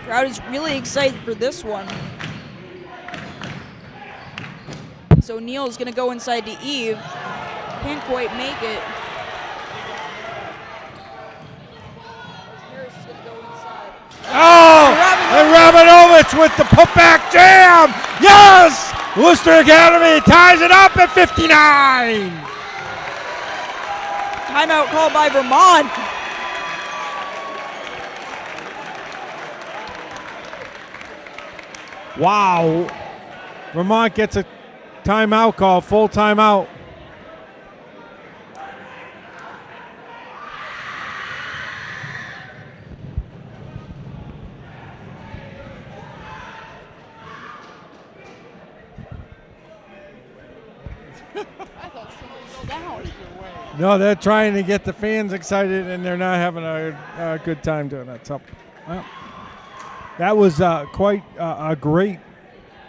Speaker 2: Crowd is really excited for this one. So Neal's going to go inside to Eve. Can't quite make it. Harris is going to go inside.
Speaker 3: Oh! And Rabinovich with the putback jam! Yes! Worcester Academy ties it up at 59!
Speaker 2: Timeout called by Vermont.
Speaker 3: Wow. Vermont gets a timeout call, full timeout. No, they're trying to get the fans excited, and they're not having a good time doing it. So, well, that was quite a great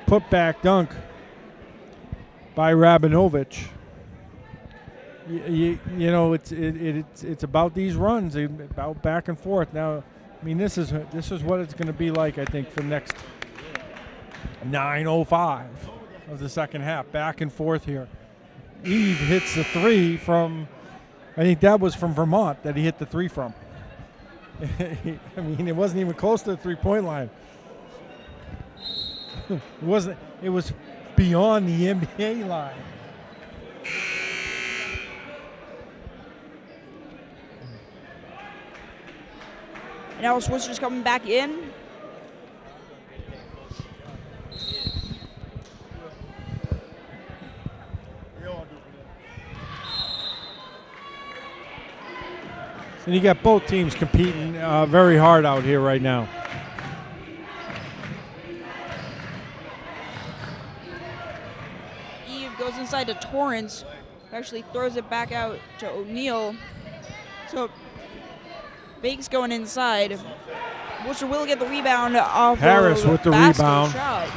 Speaker 3: putback dunk by Rabinovich. You know, it's about these runs, about back and forth. Now, I mean, this is what it's going to be like, I think, for the next 9:05 of the second half. Back and forth here. Eve hits the three from, I think that was from Vermont that he hit the three from. I mean, it wasn't even close to the three-point line. It was beyond the NBA line.
Speaker 2: And now Worcester's coming back in.
Speaker 3: And you got both teams competing very hard out here right now.
Speaker 2: Eve goes inside to Torrance. Actually throws it back out to O'Neal. So Bake's going inside. Worcester will get the rebound off
Speaker 3: Harris
Speaker 2: of
Speaker 3: with the
Speaker 2: basket
Speaker 3: rebound.
Speaker 2: Shot.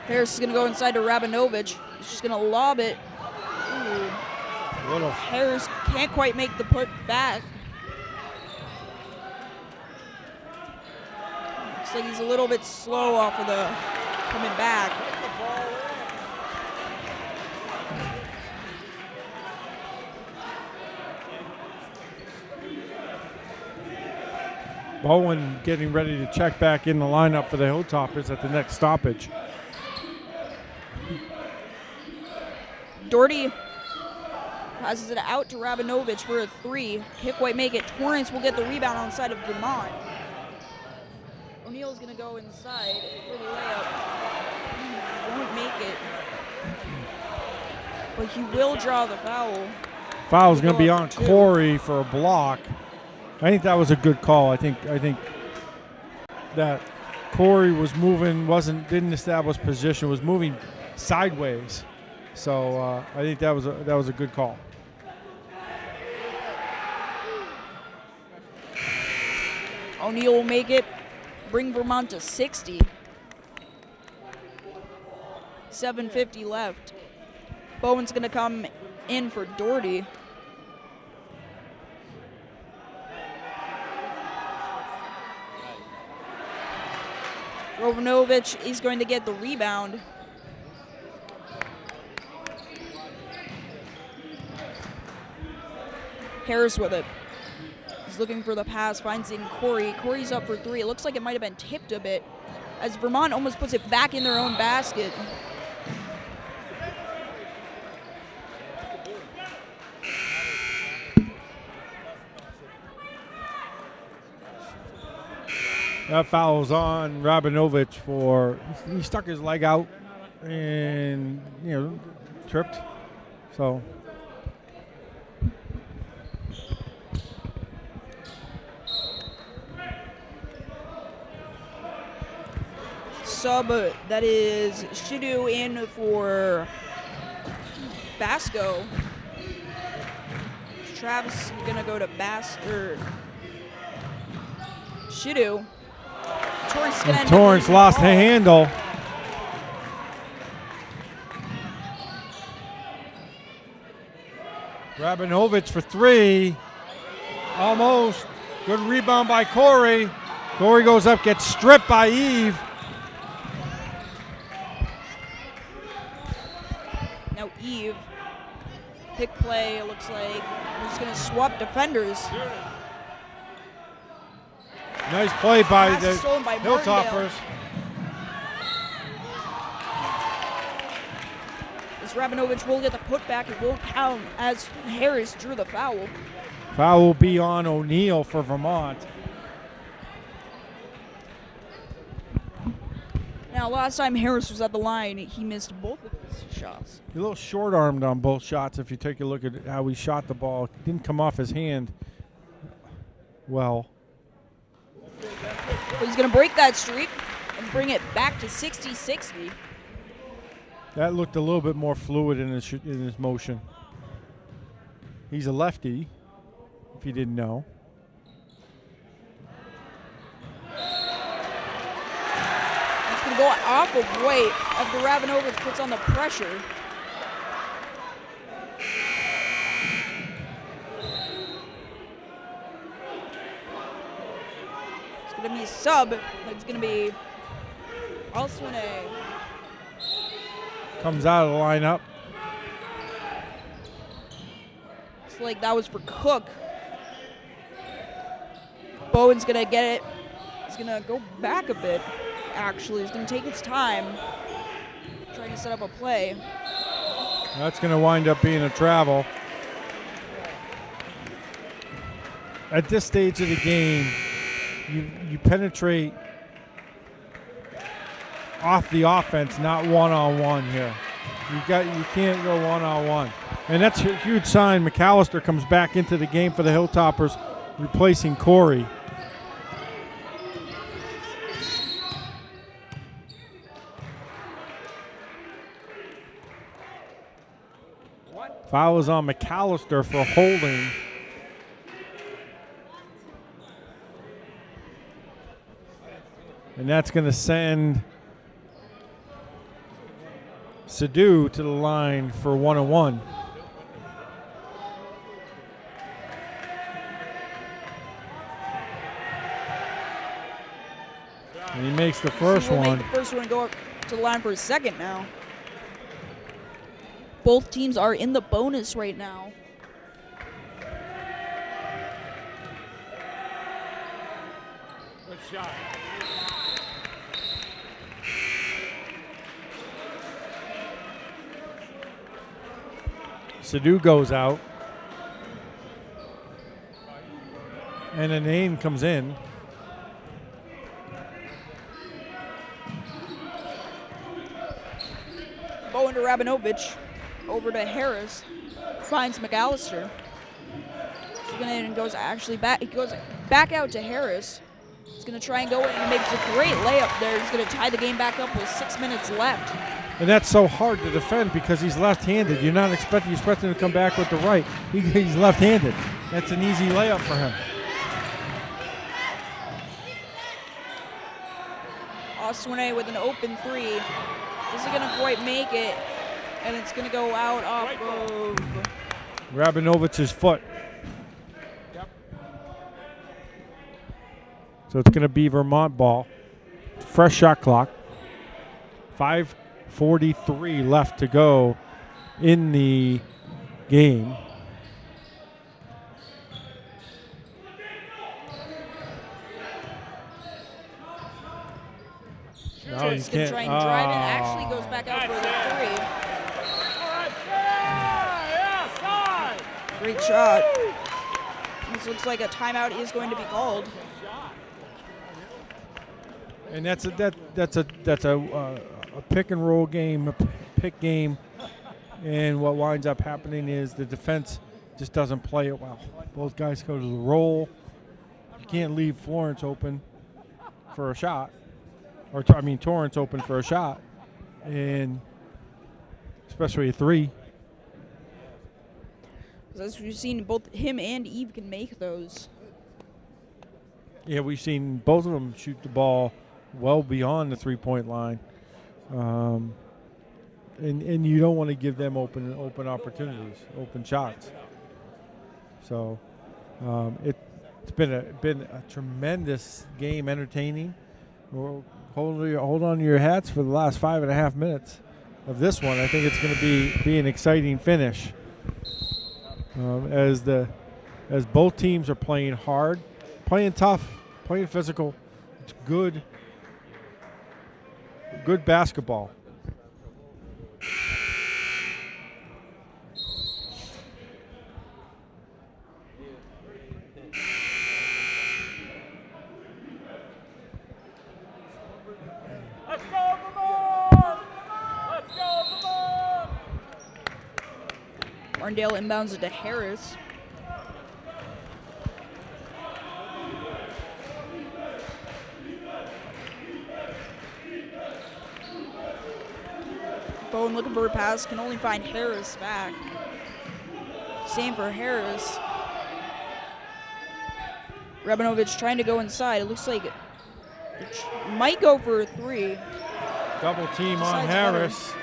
Speaker 2: Harris is going to go inside to Rabinovich. He's just going to lob it. Ooh. Harris can't quite make the put back. Looks like he's a little bit slow off of the coming back.
Speaker 3: Bowen getting ready to check back in the lineup for the Hilltoppers at the next stoppage.
Speaker 2: Doherty passes it out to Rabinovich for a three. Can't quite make it. Torrance will get the rebound on the side of Vermont. O'Neal's going to go inside for the layup. He won't make it. But he will draw the foul.
Speaker 3: Foul's going to be on Corey for a block. I think that was a good call. I think that Corey was moving, didn't establish position, was moving sideways. So I think that was a good call.
Speaker 2: O'Neal will make it, bring Vermont to 60. 7:50 left. Bowen's going to come in for Doherty. Rabinovich is going to get the rebound. Harris with it. He's looking for the pass, finds in Corey. Corey's up for three. It looks like it might have been tipped a bit as Vermont almost puts it back in their own basket.
Speaker 3: That foul's on Rabinovich for, he stuck his leg out and, tripped. So.
Speaker 2: Sub, that is Shidu in for Basco. Travis gonna go to Shidu. Torrance gonna end up
Speaker 3: Torrance
Speaker 2: losing
Speaker 3: lost
Speaker 2: the
Speaker 3: the
Speaker 2: ball.
Speaker 3: handle. Rabinovich for 3. Almost. Good rebound by Corey. Corey goes up, gets stripped by Eve.
Speaker 2: Now Eve, pick play, it looks like he's gonna swap defenders.
Speaker 3: Nice play by
Speaker 2: Pass
Speaker 3: the
Speaker 2: is stolen by
Speaker 3: Hilltoppers.
Speaker 2: As Rabinovich will get the putback, it won't count as Harris drew the foul.
Speaker 3: Foul will be on O'Neal for Vermont.
Speaker 2: Now, last time Harris was at the line, he missed both of his shots.
Speaker 3: A little short-armed on both shots if you take a look at how he shot the ball. It didn't come off his hand well.
Speaker 2: But he's going to break that streak and bring it back to 60-60.
Speaker 3: That looked a little bit more fluid in his motion. He's a lefty, if you didn't know.
Speaker 2: He's going to go off of weight after Rabinovich puts on the pressure. It's going to be a sub. It's going to be Alswine.
Speaker 3: Comes out of the lineup.
Speaker 2: It's like that was for Cook. Bowen's going to get it. He's going to go back a bit, actually. He's going to take his time trying to set up a play.
Speaker 3: That's going to wind up being a travel. At this stage of the game, you penetrate off the offense, not one-on-one here. You can't go one-on-one. And that's a huge sign. McAllister comes back into the game for the Hilltoppers, replacing Corey. Foul is on McAllister for holding. And that's going to send Sadu to the line for 1-on-1. And he makes the first
Speaker 2: We'll
Speaker 3: one.
Speaker 2: make the first one go up to the line for a second now. Both teams are in the bonus right now.
Speaker 4: Good shot.
Speaker 3: Sadu goes out. And a name comes in.
Speaker 2: Bowen to Rabinovich. Over to Harris. Finds McAllister. He's gonna and goes actually back. He goes back out to Harris. He's gonna try and go in and makes a great layup there. He's gonna tie the game back up with 6 minutes left.
Speaker 3: And that's so hard to defend because he's left-handed. You're expecting him to come back with the right. He's left-handed. That's an easy layup for him.
Speaker 2: Oswine with an open three. Isn't gonna quite make it. And it's gonna go out off of
Speaker 3: Rabinovich's foot. Yep. So it's gonna be Vermont ball. Fresh shot clock. 5:43 left to go in the game. No,
Speaker 2: He's gonna try and drive and actually goes back out for the three. Great shot. This looks like a timeout is going to be called.
Speaker 3: And that's a pick and roll game, a pick game, and what winds up happening is the defense just doesn't play it well. Both guys go to the roll. You can't leave Florence open for a shot, or Torrance open for a shot, and especially a three.
Speaker 2: As we've seen, both him and Eve can make those.
Speaker 3: Yeah, we've seen both of them shoot the ball well beyond the three-point line, and you don't want to give them open opportunities, open shots. So it's been a tremendous game, entertaining. Well, hold on to your hats for the last 5.5 minutes of this one. I think it's going to be an exciting finish. As both teams are playing hard, playing tough, playing physical. It's good basketball.
Speaker 4: Let's go, Vermont! Let's go, Vermont!
Speaker 2: Martindale inbounds it to Harris. Bowen looking for a pass, can only find Harris back. Same for Harris. Rabinovich trying to go inside. It looks like it might go for a three.
Speaker 3: Double team on
Speaker 2: Decides
Speaker 3: Harris.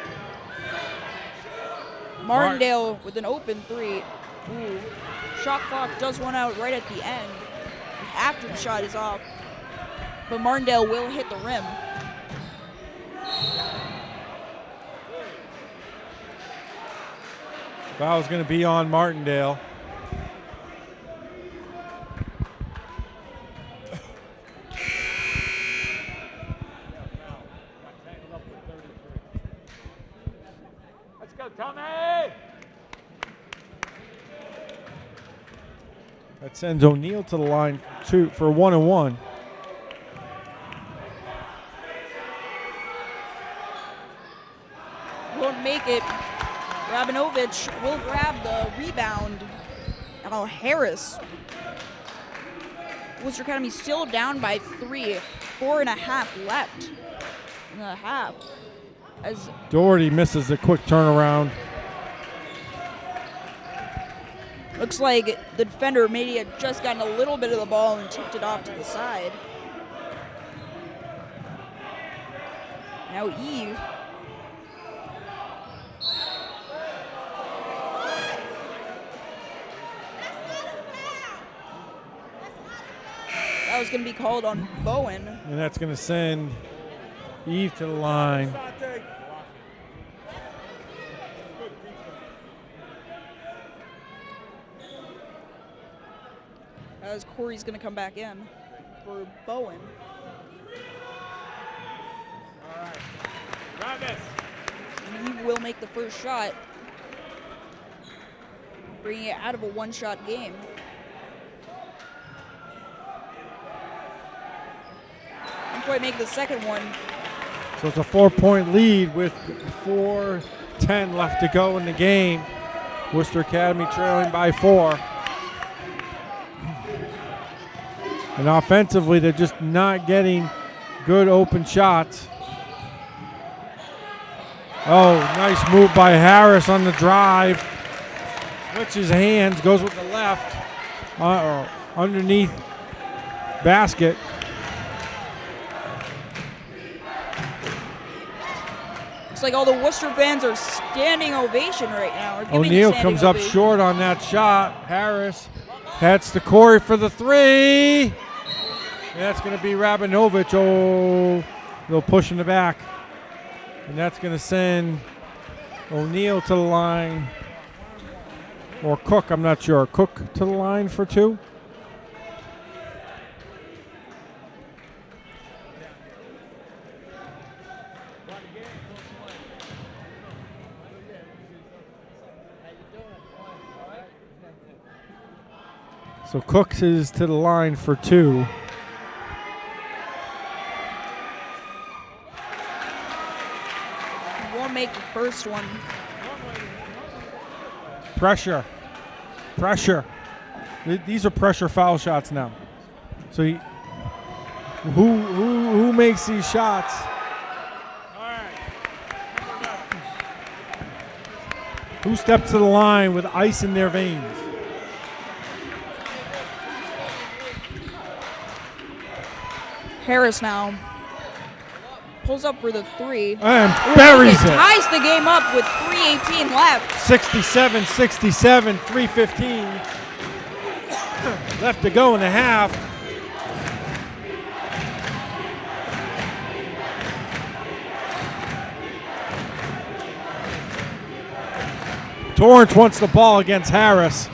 Speaker 2: Martindale with an open three. Ooh. Shot clock does run out right at the end after the shot is off. But Martindale will hit the rim.
Speaker 3: Foul's going to be on Martindale.
Speaker 4: Let's go, Tommy!
Speaker 3: That sends O'Neal to the line for 1-and-1.
Speaker 2: Won't make it. Rabinovich will grab the rebound. Now Harris. Worcester Academy still down by 3. 4.5 left in the half. As
Speaker 3: Doherty misses a quick turnaround.
Speaker 2: looks like the defender maybe had just gotten a little bit of the ball and tipped it off to the side. Now Eve. That was going to be called on Bowen.
Speaker 3: And that's going to send Eve to the line.
Speaker 2: As Corey's going to come back in for Bowen.
Speaker 4: All right. Travis!
Speaker 2: And he will make the first shot, bringing it out of a one-shot game. Didn't quite make the second one.
Speaker 3: So it's a 4-point lead with 4:10 left to go in the game. Worcester Academy trailing by 4. And offensively, they're just not getting good open shots. Oh, nice move by Harris on the drive. Switches hands, goes with the left. Underneath basket.
Speaker 2: Looks like all the Worcester fans are standing ovation right now. Or giving
Speaker 3: O'Neal
Speaker 2: standing
Speaker 3: comes up
Speaker 2: ovation.
Speaker 3: short on that shot. Harris heads to Corey for the three. And that's going to be Rabinovich. Oh, they'll push in the back. And that's going to send O'Neal to the line. Or Cook, I'm not sure. Cook to the line for 2. So Cooks is to the line for 2.
Speaker 2: first one.
Speaker 3: Pressure. Pressure. These are pressure foul shots now. So who makes these shots? Who steps to the line with ice in their veins?
Speaker 2: Harris now pulls up for the three.
Speaker 3: And buries it.
Speaker 2: Ties the game up with 3:18 left.
Speaker 3: 67-67, 3:15 left to go in the half. Torrance wants the ball against Harris.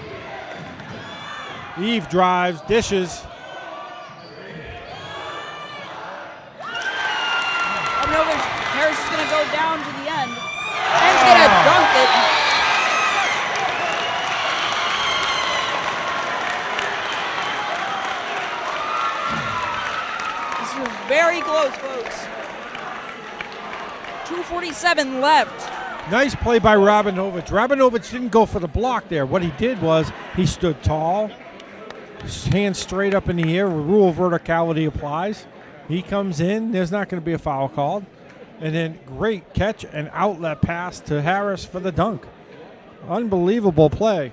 Speaker 3: Eve drives, dishes.
Speaker 2: Harris is going to go down to the end. And he's going to dunk it. This was very close, folks. 2:47 left.
Speaker 3: Nice play by Rabinovich. Rabinovich didn't go for the block there. What he did was he stood tall, his hands straight up in the air. Rule of verticality applies. He comes in. There's not going to be a foul called. And then great catch and outlet pass to Harris for the dunk. Unbelievable play.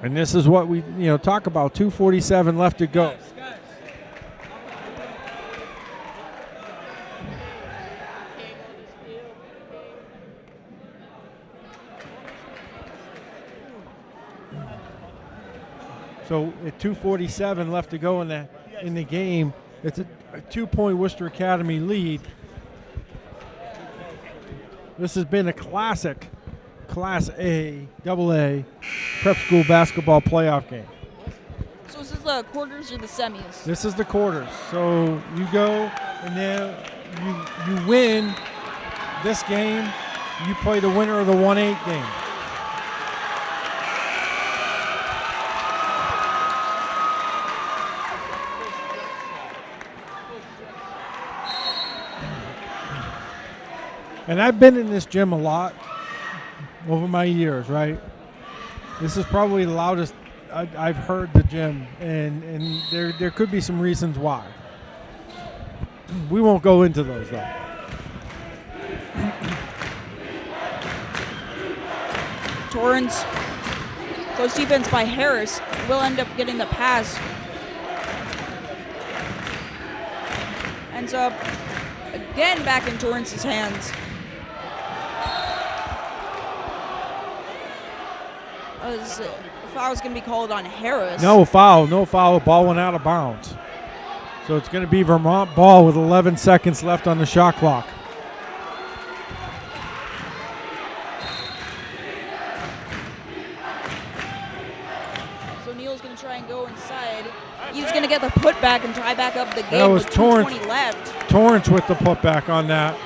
Speaker 3: And this is what we talk about. 2:47 left to go. So at 2:47 left to go in the game, it's a 2-point Worcester Academy lead. This has been a classic Class A, AA prep school basketball playoff game.
Speaker 2: So this is the quarters or the semis?
Speaker 3: This is the quarters. So you go and then you win this game. You play the winner of the 1-8 game. And I've been in this gym a lot over my years, right? This is probably the loudest I've heard the gym, and there could be some reasons why. We won't go into those, though.
Speaker 2: Torrance, close defense by Harris, will end up getting the pass. Ends up again back in Torrance's hands. Foul's going to be called on Harris.
Speaker 3: No foul. Ball went out of bounds. So it's going to be Vermont ball with 11 seconds left on the shot clock.
Speaker 2: So Neal's going to try and go inside. He's going to get the putback and tie back up the game
Speaker 3: That was
Speaker 2: with
Speaker 3: Torrance.
Speaker 2: 2:20 left.
Speaker 3: Torrance with the putback on that.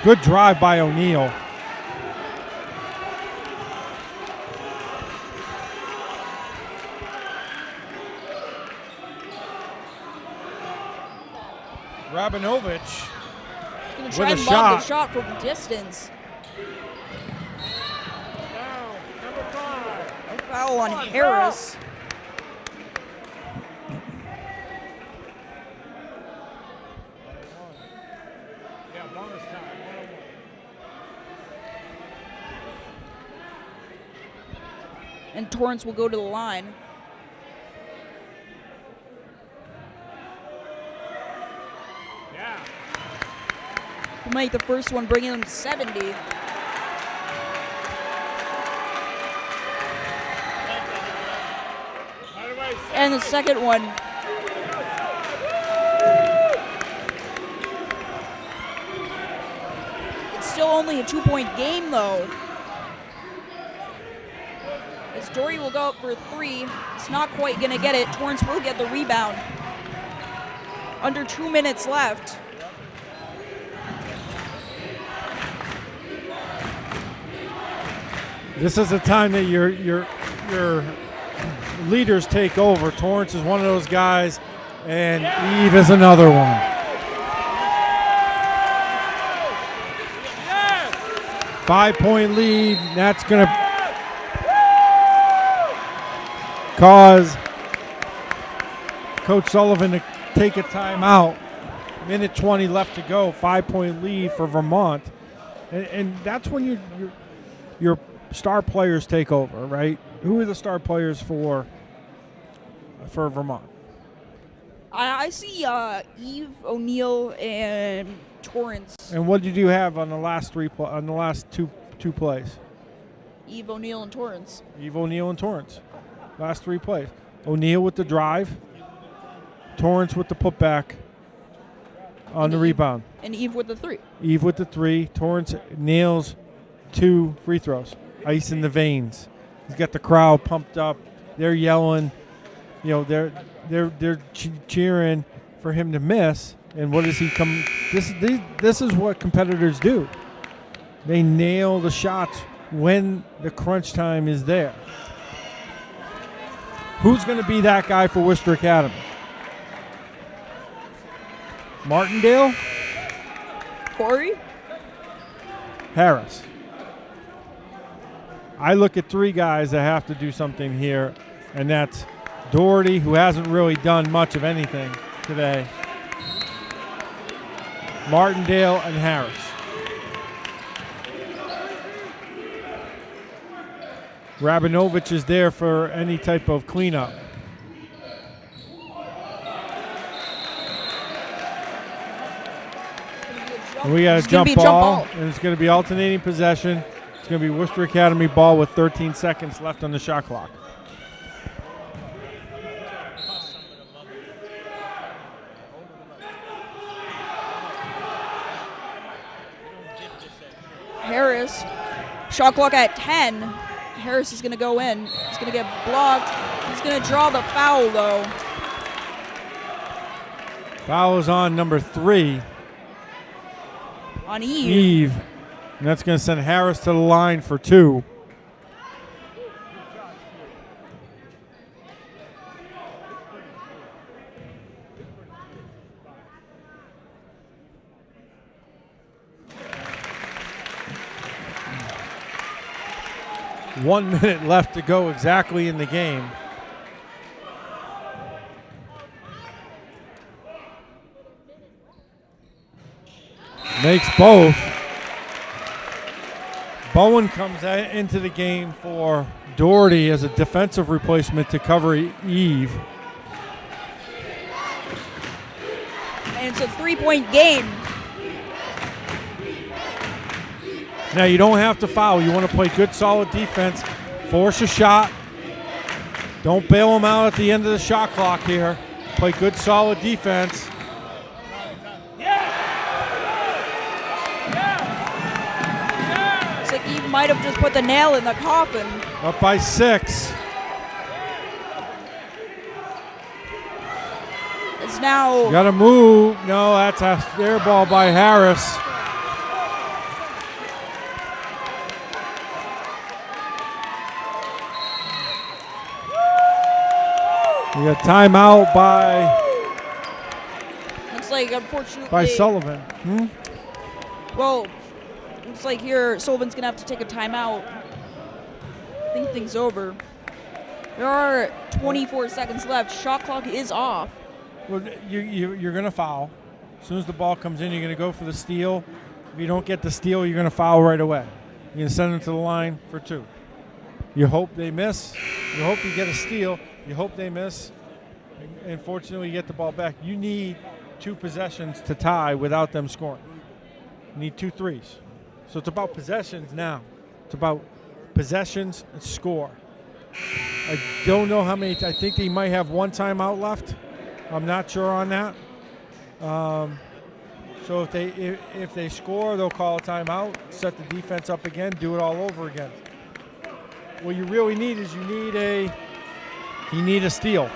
Speaker 3: Good drive by O'Neal. Rabinovich
Speaker 2: Going to try
Speaker 3: with
Speaker 2: and
Speaker 3: a
Speaker 2: lob the
Speaker 3: shot.
Speaker 2: shot from distance.
Speaker 4: Number 5.
Speaker 2: A foul on Harris.
Speaker 4: Yeah, bonus time. 1-on-1.
Speaker 2: And Torrance will go to the line.
Speaker 4: Yeah.
Speaker 2: He'll make the first one, bringing them to 70. And the second one. It's still only a 2-point game, though. As Dory will go up for 3. It's not quite going to get it. Torrance will get the rebound. Under 2 minutes left.
Speaker 3: This is the time that your leaders take over. Torrance is one of those guys, and Eve is another one. 5-point lead. That's going to cause Coach Sullivan to take a timeout. Minute 20 left to go. 5-point lead for Vermont. And that's when your star players take over, right? Who are the star players for Vermont?
Speaker 2: I see Eve, O'Neill, and Torrance.
Speaker 3: And what did you have on the last two plays?
Speaker 2: Eve, O'Neill, and Torrance.
Speaker 3: Eve, O'Neill, and Torrance. Last 3 plays. O'Neill with the drive. Torrance with the putback on the rebound.
Speaker 2: And Eve with the 3.
Speaker 3: Eve with the 3. Torrance nails 2 free throws. Ice in the veins. He's got the crowd pumped up. They're yelling. You know, they're cheering for him to miss. And what does he come? This is what competitors do. They nail the shots when the crunch time is there. Who's going to be that guy for Worcester Academy? Martindale?
Speaker 2: Corey?
Speaker 3: Harris. I look at 3 guys that have to do something here, and that's Doherty, who hasn't really done much of anything today, Martindale, and Harris. Rabinovich is there for any type of cleanup. And we got a jump ball, and it's going to be alternating possession. It's going to be Worcester Academy ball with 13 seconds left on the shot clock.
Speaker 2: Harris, shot clock at 10. Harris is going to go in. He's going to get blocked. He's going to draw the foul, though.
Speaker 3: Foul is on number 3.
Speaker 2: On Eve.
Speaker 3: Eve. And that's going to send Harris to the line for 2. One minute left to go exactly in the game. Makes both. Bowen comes into the game for Doherty as a defensive replacement to cover Eve.
Speaker 2: And it's a 3-point game.
Speaker 3: Now, you don't have to foul. You want to play good, solid defense. Force a shot. Don't bail them out at the end of the shot clock here. Play good, solid defense.
Speaker 2: Looks like Eve might have just put the nail in the coffin.
Speaker 3: Up by 6.
Speaker 2: It's now.
Speaker 3: Got to move. No, that's a air ball by Harris. We got timeout
Speaker 2: Looks like, unfortunately.
Speaker 3: by Sullivan.
Speaker 2: Well, looks like here Sullivan's going to have to take a timeout. Think things over. There are 24 seconds left. Shot clock is off.
Speaker 3: Well, you're going to foul. As soon as the ball comes in, you're going to go for the steal. If you don't get the steal, you're going to foul right away. You're going to send them to the line for 2. You hope they miss. You hope you get a steal. You hope they miss. And fortunately, you get the ball back. You need 2 possessions to tie without them scoring. You need 2 threes. So it's about possessions now. It's about possessions and score. I don't know how many. I think they might have 1 timeout left. I'm not sure on that. So if they score, they'll call a timeout, set the defense up again, do it all over again. What you really need is you need a steal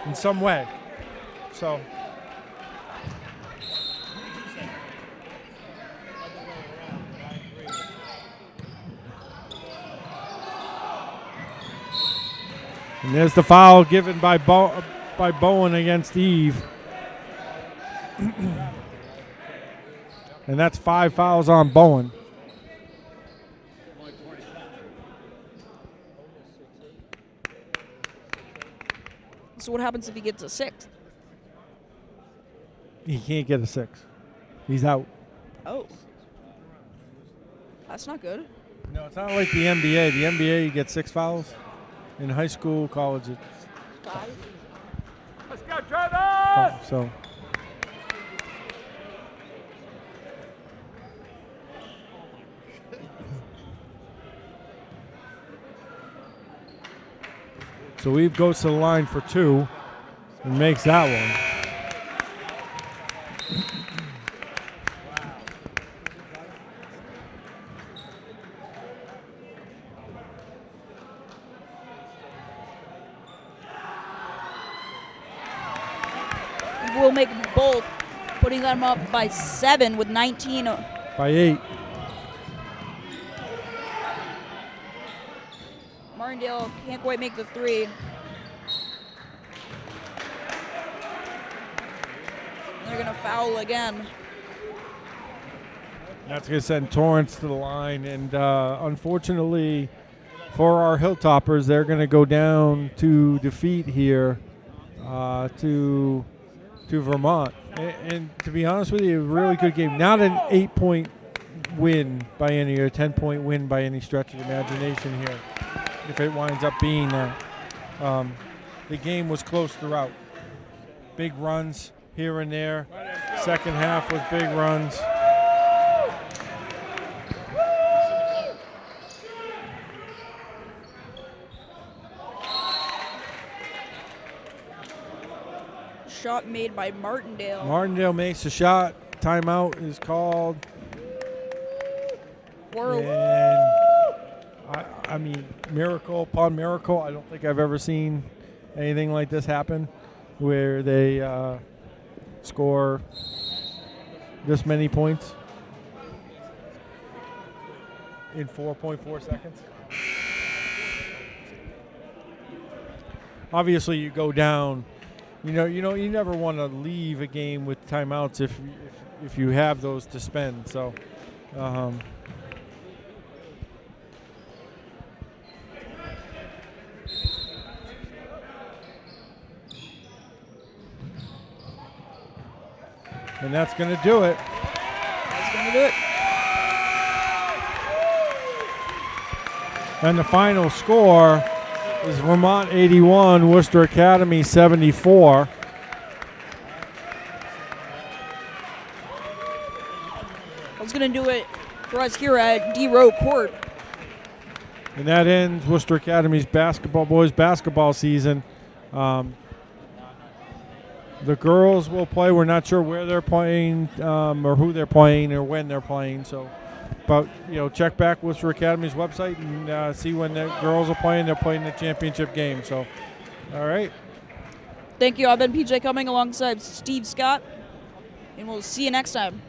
Speaker 3: in some way. So and there's the foul given by Bowen against Eve. And that's 5 fouls on Bowen.
Speaker 2: So what happens if he gets a 6th?
Speaker 3: He can't get a 6. He's out.
Speaker 2: Oh. That's not good.
Speaker 3: No, it's not like the NBA. The NBA, you get 6 fouls. In high school, college, it's
Speaker 2: 5.
Speaker 4: Let's go, Trevor!
Speaker 3: 5. So. So Eve goes to the line for 2 and makes that one.
Speaker 2: We'll make both, putting them up by 7 with 19.
Speaker 3: By 8.
Speaker 2: Martindale can't quite make the 3. They're going to foul again.
Speaker 3: That's going to send Torrance to the line. And unfortunately for our Hilltoppers, they're going to go down to defeat here to Vermont. And to be honest with you, a really good game. Not an 8-point win by any, or a 10-point win by any stretch of the imagination here, if it winds up being that. The game was close throughout. Big runs here and there. Second half was big runs.
Speaker 2: Shot made by Martindale.
Speaker 3: Martindale makes a shot. Timeout is called. And I mean, miracle upon miracle. I don't think I've ever seen anything like this happen, where they score this many points in 4.4 seconds. Obviously, you go down. You never want to leave a game with timeouts if you have those to spend. So. And that's going to do it.
Speaker 2: That's going to do it.
Speaker 3: And the final score is Vermont 81, Worcester Academy 74.
Speaker 2: That's going to do it for us here at D Row Court.
Speaker 3: And that ends Worcester Academy's boys basketball season. The girls will play. We're not sure where they're playing or who they're playing or when they're playing. So, but check back Worcester Academy's website and see when the girls are playing. They're playing the championship game. So, all right.
Speaker 2: Thank you. I've been PJ Cumming alongside Steve Scott, and we'll see you next time.